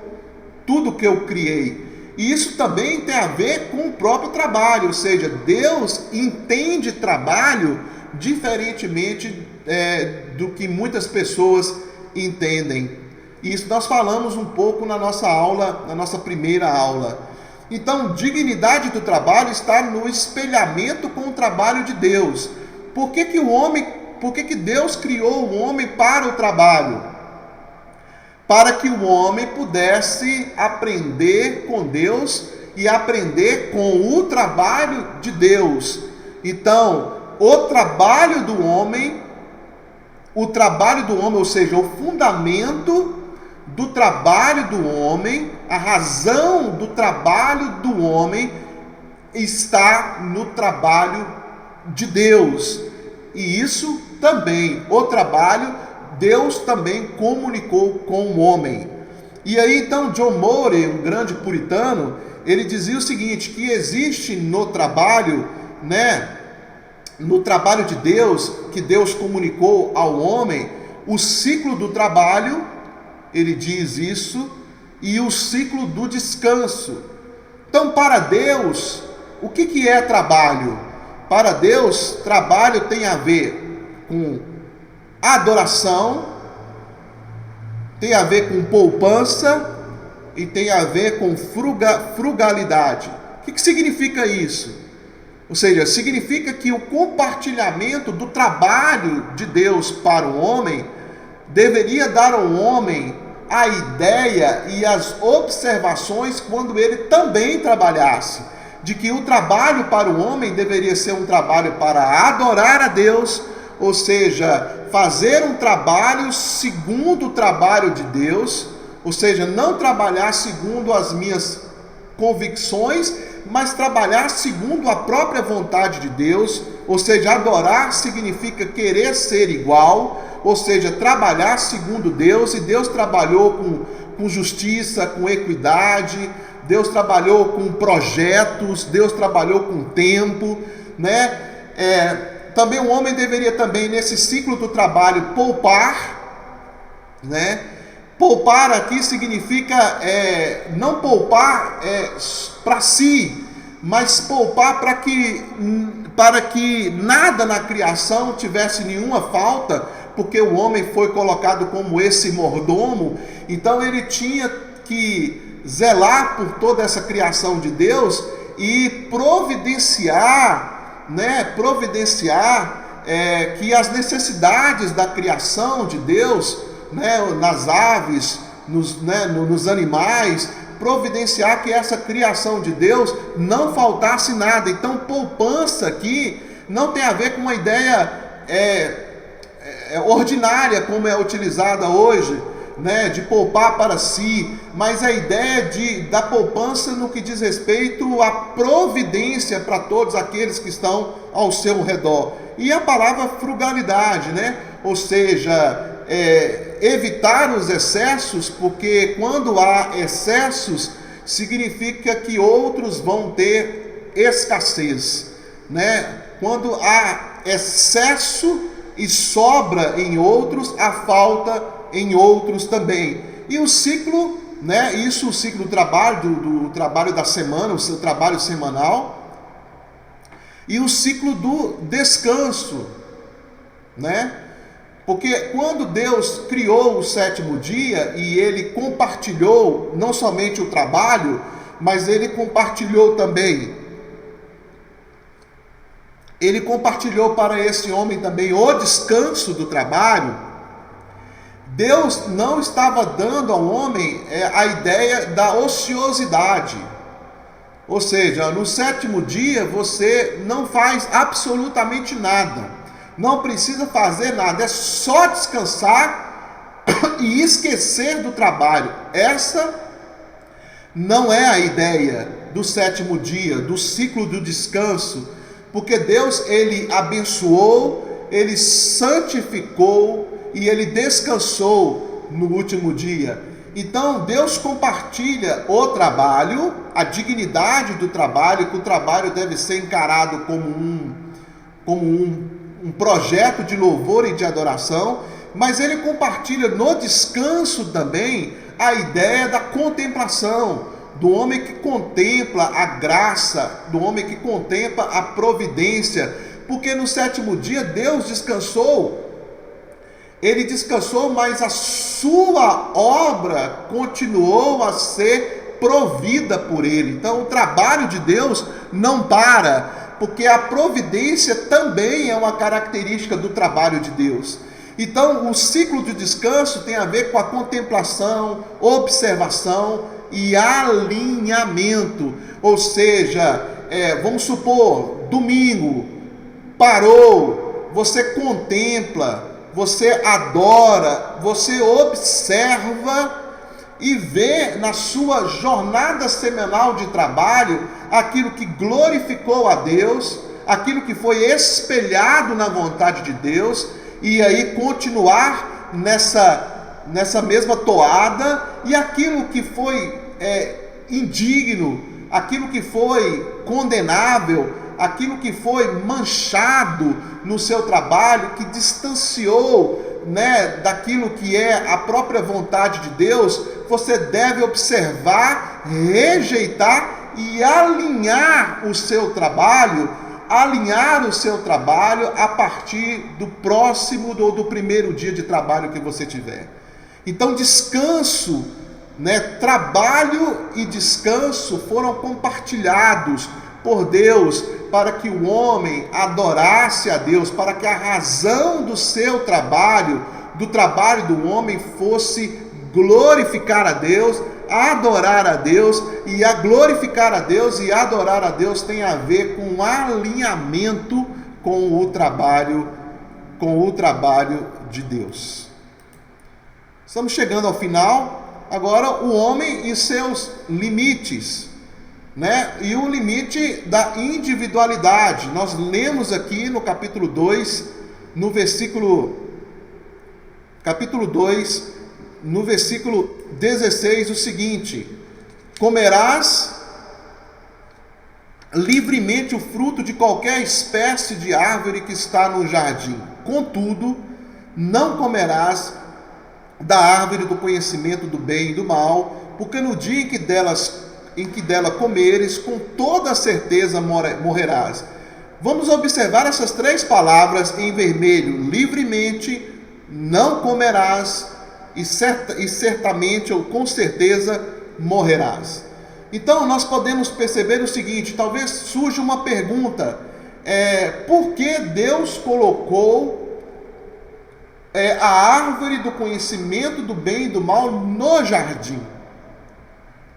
tudo que eu criei. E isso também tem a ver com o próprio trabalho, ou seja, Deus entende trabalho diferentemente do que muitas pessoas entendem. Isso nós falamos um pouco na nossa aula, na nossa primeira aula. Então, dignidade do trabalho está no espelhamento com o trabalho de Deus. Por que que Deus criou o homem para o trabalho? Para que o homem pudesse aprender com Deus e aprender com o trabalho de Deus. Então, o trabalho do homem, ou seja, o fundamento do trabalho do homem, a razão do trabalho do homem está no trabalho de Deus. E isso também, o trabalho, Deus também comunicou com o homem. E aí então John Moore, um grande puritano, ele dizia o seguinte, que existe no trabalho, no trabalho de Deus, que Deus comunicou ao homem, o ciclo do trabalho, ele diz isso, e o ciclo do descanso. Então, para Deus, o que é trabalho? Para Deus, trabalho tem a ver com adoração, tem a ver com poupança e tem a ver com frugalidade. O que significa isso? Ou seja, significa que o compartilhamento do trabalho de Deus para o homem deveria dar ao homem a ideia e as observações quando ele também trabalhasse, de que o trabalho para o homem deveria ser um trabalho para adorar a Deus, ou seja, fazer um trabalho segundo o trabalho de Deus, ou seja, não trabalhar segundo as minhas convicções, mas trabalhar segundo a própria vontade de Deus. Ou seja, adorar significa querer ser igual, ou seja, trabalhar segundo Deus, e Deus trabalhou com justiça, com equidade, Deus trabalhou com projetos, Deus trabalhou com tempo, também o homem deveria também, nesse ciclo do trabalho, poupar, Poupar aqui significa não poupar para si, mas poupar para que nada na criação tivesse nenhuma falta, porque o homem foi colocado como esse mordomo. Então ele tinha que zelar por toda essa criação de Deus e providenciar que as necessidades da criação de Deus, nas aves, nos animais, providenciar que essa criação de Deus não faltasse nada. Então, poupança aqui não tem a ver com uma ideia ordinária, como é utilizada hoje, né, de poupar para si, mas a ideia da poupança no que diz respeito à providência para todos aqueles que estão ao seu redor. E a palavra frugalidade, né? Ou seja, evitar os excessos, porque quando há excessos, significa que outros vão ter escassez, né? Quando há excesso e sobra em outros, há falta em outros também. E o ciclo, né? Isso, o ciclo do trabalho, do trabalho da semana, o seu trabalho semanal, e o ciclo do descanso, né? Porque quando Deus criou o sétimo dia e Ele compartilhou não somente o trabalho, mas Ele compartilhou também, Ele compartilhou para esse homem também o descanso do trabalho. Deus não estava dando ao homem a ideia da ociosidade. Ou seja, no sétimo dia você não faz absolutamente nada. Não precisa fazer nada, é só descansar e esquecer do trabalho. Essa não é a ideia do sétimo dia, do ciclo do descanso, porque Deus, Ele abençoou, Ele santificou e Ele descansou no último dia. Então Deus compartilha o trabalho, a dignidade do trabalho, que o trabalho deve ser encarado como um projeto de louvor e de adoração, mas Ele compartilha no descanso também a ideia da contemplação, do homem que contempla a graça, do homem que contempla a providência, porque no sétimo dia Deus descansou. Ele descansou, mas a sua obra continuou a ser provida por Ele. Então o trabalho de Deus não para, porque a providência também é uma característica do trabalho de Deus. Então o ciclo de descanso tem a ver com a contemplação, observação e alinhamento. Ou seja, vamos supor, domingo, parou, você contempla, você adora, você observa e vê na sua jornada semanal de trabalho aquilo que glorificou a Deus, aquilo que foi espelhado na vontade de Deus, e aí continuar nessa mesma toada, e aquilo que foi indigno, aquilo que foi condenável, aquilo que foi manchado no seu trabalho, que distanciou, né, daquilo que é a própria vontade de Deus, você deve observar, rejeitar e alinhar o seu trabalho a partir do próximo ou do primeiro dia de trabalho que você tiver. Então descanso, né, trabalho e descanso foram compartilhados por Deus para que o homem adorasse a Deus, para que a razão do seu trabalho, do trabalho do homem, fosse glorificar a Deus, adorar a Deus, e a glorificar a Deus e adorar a Deus tem a ver com alinhamento com o trabalho de Deus. Estamos chegando ao final. Agora o homem e seus limites, né? E o limite da individualidade. Nós lemos aqui no capítulo 2, no versículo 16, o seguinte: comerás livremente o fruto de qualquer espécie de árvore que está no jardim, contudo, não comerás da árvore do conhecimento do bem e do mal, porque no dia em que dela comeres, com toda certeza morrerás. Vamos observar essas três palavras em vermelho: livremente, não comerás, e certamente ou com certeza morrerás. Então nós podemos perceber o seguinte: talvez surja uma pergunta, por que Deus colocou a árvore do conhecimento do bem e do mal no jardim?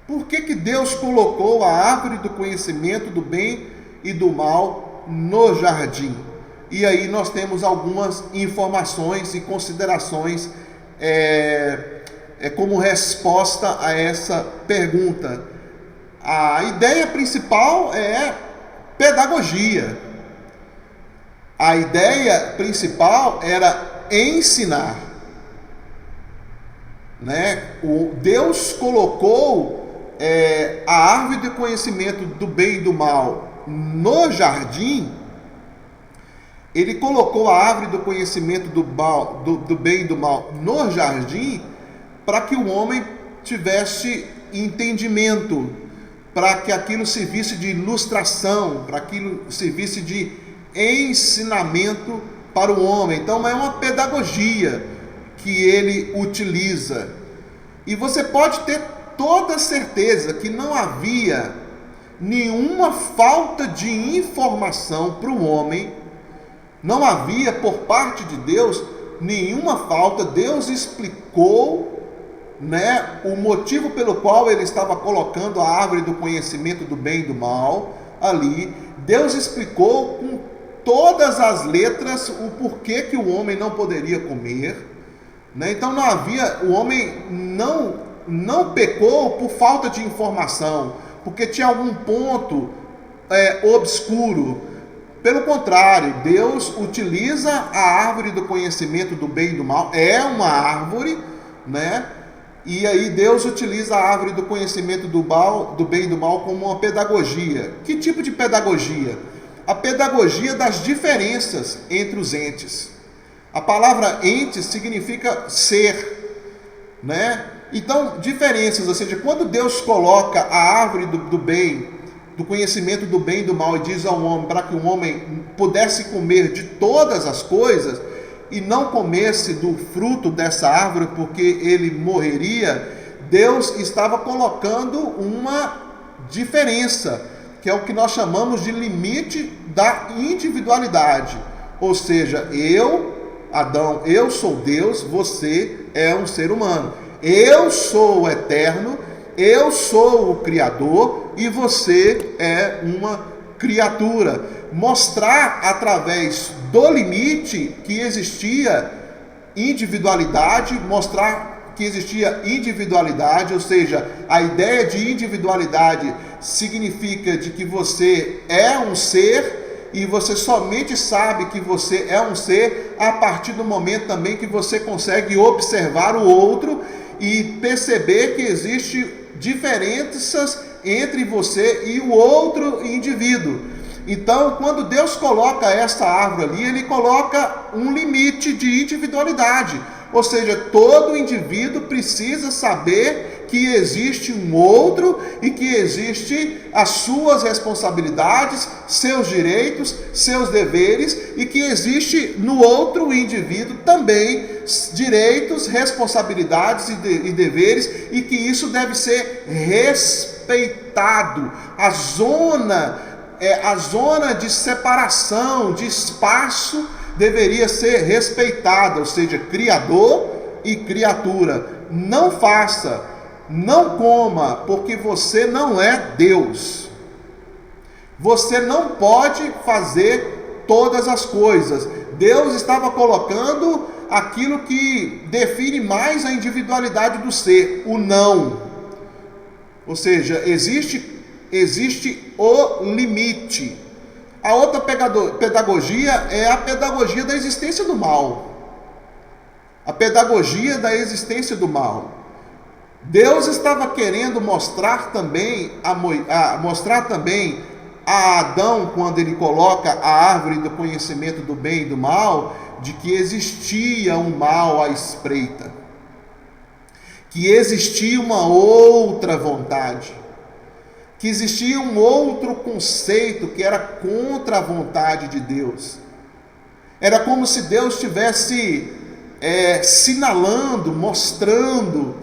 Por que Deus colocou a árvore do conhecimento do bem e do mal no jardim? E aí nós temos algumas informações e considerações como resposta a essa pergunta. A ideia principal é pedagogia. A ideia principal era ensinar. Deus colocou a árvore do conhecimento do bem e do mal no jardim. Ele colocou a árvore do conhecimento do bem e do mal no jardim para que o homem tivesse entendimento, para que aquilo servisse de ilustração, para que aquilo servisse de ensinamento para o homem. Então é uma pedagogia que ele utiliza. E você pode ter toda certeza que não havia nenhuma falta de informação para o homem. Não havia por parte de Deus nenhuma falta. Deus explicou, o motivo pelo qual ele estava colocando a árvore do conhecimento do bem e do mal ali. Deus explicou com todas as letras o porquê que o homem não poderia comer. Então não havia, o homem não pecou por falta de informação, porque tinha algum ponto obscuro. Pelo contrário, Deus utiliza a árvore do conhecimento do bem e do mal, é uma árvore, e aí Deus utiliza a árvore do conhecimento do bem e do mal como uma pedagogia. Que tipo de pedagogia? A pedagogia das diferenças entre os entes. A palavra ente significa ser, Então, diferenças, ou seja, quando Deus coloca a árvore do bem, do conhecimento do bem e do mal, e diz ao homem para que o homem pudesse comer de todas as coisas e não comesse do fruto dessa árvore porque ele morreria, Deus estava colocando uma diferença, que é o que nós chamamos de limite da individualidade. Ou seja, Adão, eu sou Deus, você é um ser humano. Eu sou o eterno, eu sou o Criador e você é uma criatura. Mostrar através do limite que existia individualidade, ou seja, a ideia de individualidade significa de que você é um ser, e você somente sabe que você é um ser a partir do momento também que você consegue observar o outro e perceber que existe diferenças entre você e o outro indivíduo. Então, quando Deus coloca essa árvore ali, ele coloca um limite de individualidade. Ou seja, todo indivíduo precisa saber que existe um outro e que existe as suas responsabilidades, seus direitos, seus deveres, e que existe no outro indivíduo também direitos, responsabilidades e deveres, e que isso deve ser respeitado. A zona de separação, de espaço, deveria ser respeitada, ou seja, Criador e criatura. Não faça, não coma, porque você não é Deus. Você não pode fazer todas as coisas. Deus estava colocando aquilo que define mais a individualidade do ser, o não. Ou seja, existe o limite. A outra pedagogia é a pedagogia da existência do mal. A pedagogia da existência do mal. Deus estava querendo mostrar também a Adão, quando ele coloca a árvore do conhecimento do bem e do mal, de que existia um mal à espreita, que existia uma outra vontade, que existia um outro conceito que era contra a vontade de Deus. Era como se Deus estivesse sinalando, mostrando,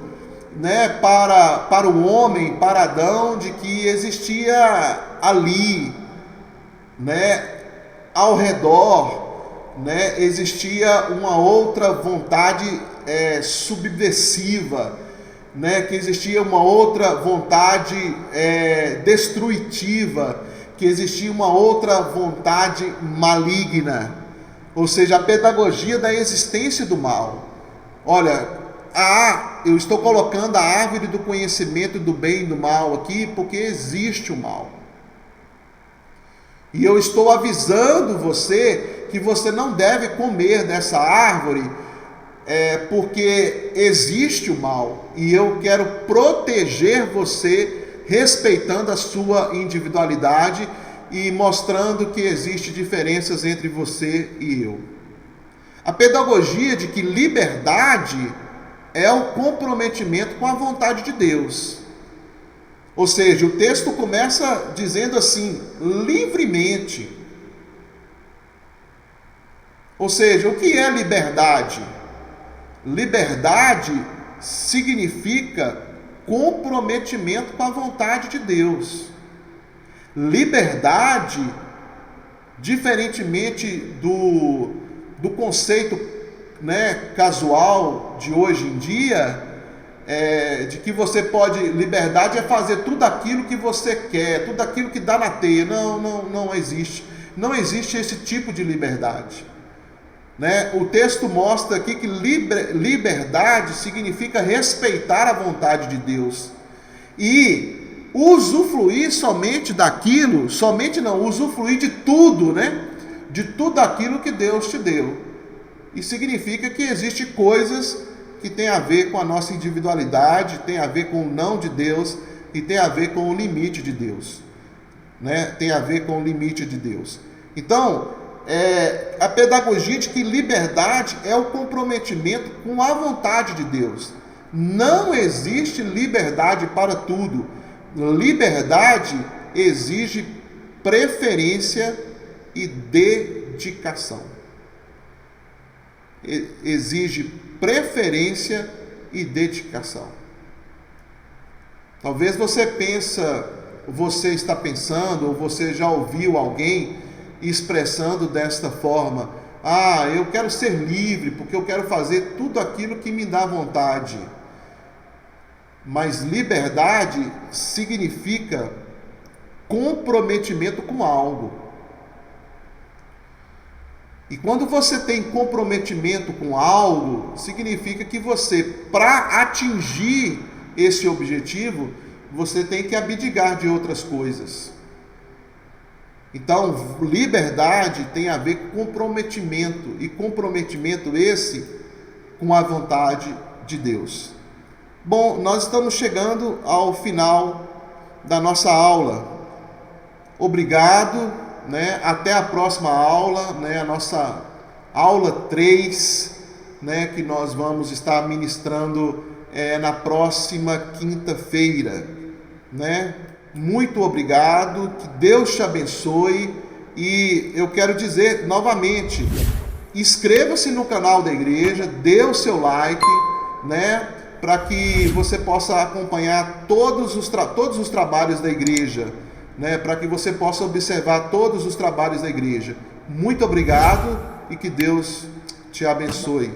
para o homem, para Adão, de que existia ali, ao redor, existia uma outra vontade subversiva, que existia uma outra vontade destrutiva, que existia uma outra vontade maligna, ou seja, a pedagogia da existência do mal. Olha, eu estou colocando a árvore do conhecimento do bem e do mal aqui, porque existe o mal. E eu estou avisando você que você não deve comer dessa árvore, porque existe o mal. E eu quero proteger você, respeitando a sua individualidade e mostrando que existe diferenças entre você e eu. A pedagogia de que liberdade é o comprometimento com a vontade de Deus. Ou seja, o texto começa dizendo assim, livremente. Ou seja, o que é liberdade? Liberdade significa comprometimento com a vontade de Deus. Liberdade, diferentemente do conceito, casual de hoje em dia, de que você pode, liberdade é fazer tudo aquilo que você quer, tudo aquilo que dá na teia. Não existe. Não existe esse tipo de liberdade. O texto mostra aqui que liberdade significa respeitar a vontade de Deus e usufruir somente daquilo, usufruir de tudo, de tudo aquilo que Deus te deu. E significa que existem coisas que tem a ver com a nossa individualidade, tem a ver com o não de Deus e tem a ver com o limite de Deus. Tem a ver com o limite de Deus. Então, a pedagogia de que liberdade é o comprometimento com a vontade de Deus. Não existe liberdade para tudo. Liberdade exige preferência e dedicação. Exige preferência e dedicação. Talvez você está pensando, ou você já ouviu alguém expressando desta forma: eu quero ser livre, porque eu quero fazer tudo aquilo que me dá vontade. Mas liberdade significa comprometimento com algo. E quando você tem comprometimento com algo, significa que você, para atingir esse objetivo, você tem que abdicar de outras coisas. Então, liberdade tem a ver com comprometimento, e comprometimento esse com a vontade de Deus. Bom, nós estamos chegando ao final da nossa aula. Obrigado, até a próxima aula, a nossa aula 3, que nós vamos estar ministrando na próxima quinta-feira, Muito obrigado, que Deus te abençoe, e eu quero dizer novamente, inscreva-se no canal da igreja, dê o seu like, para que você possa acompanhar todos os trabalhos da igreja, para que você possa observar todos os trabalhos da igreja. Muito obrigado e que Deus te abençoe.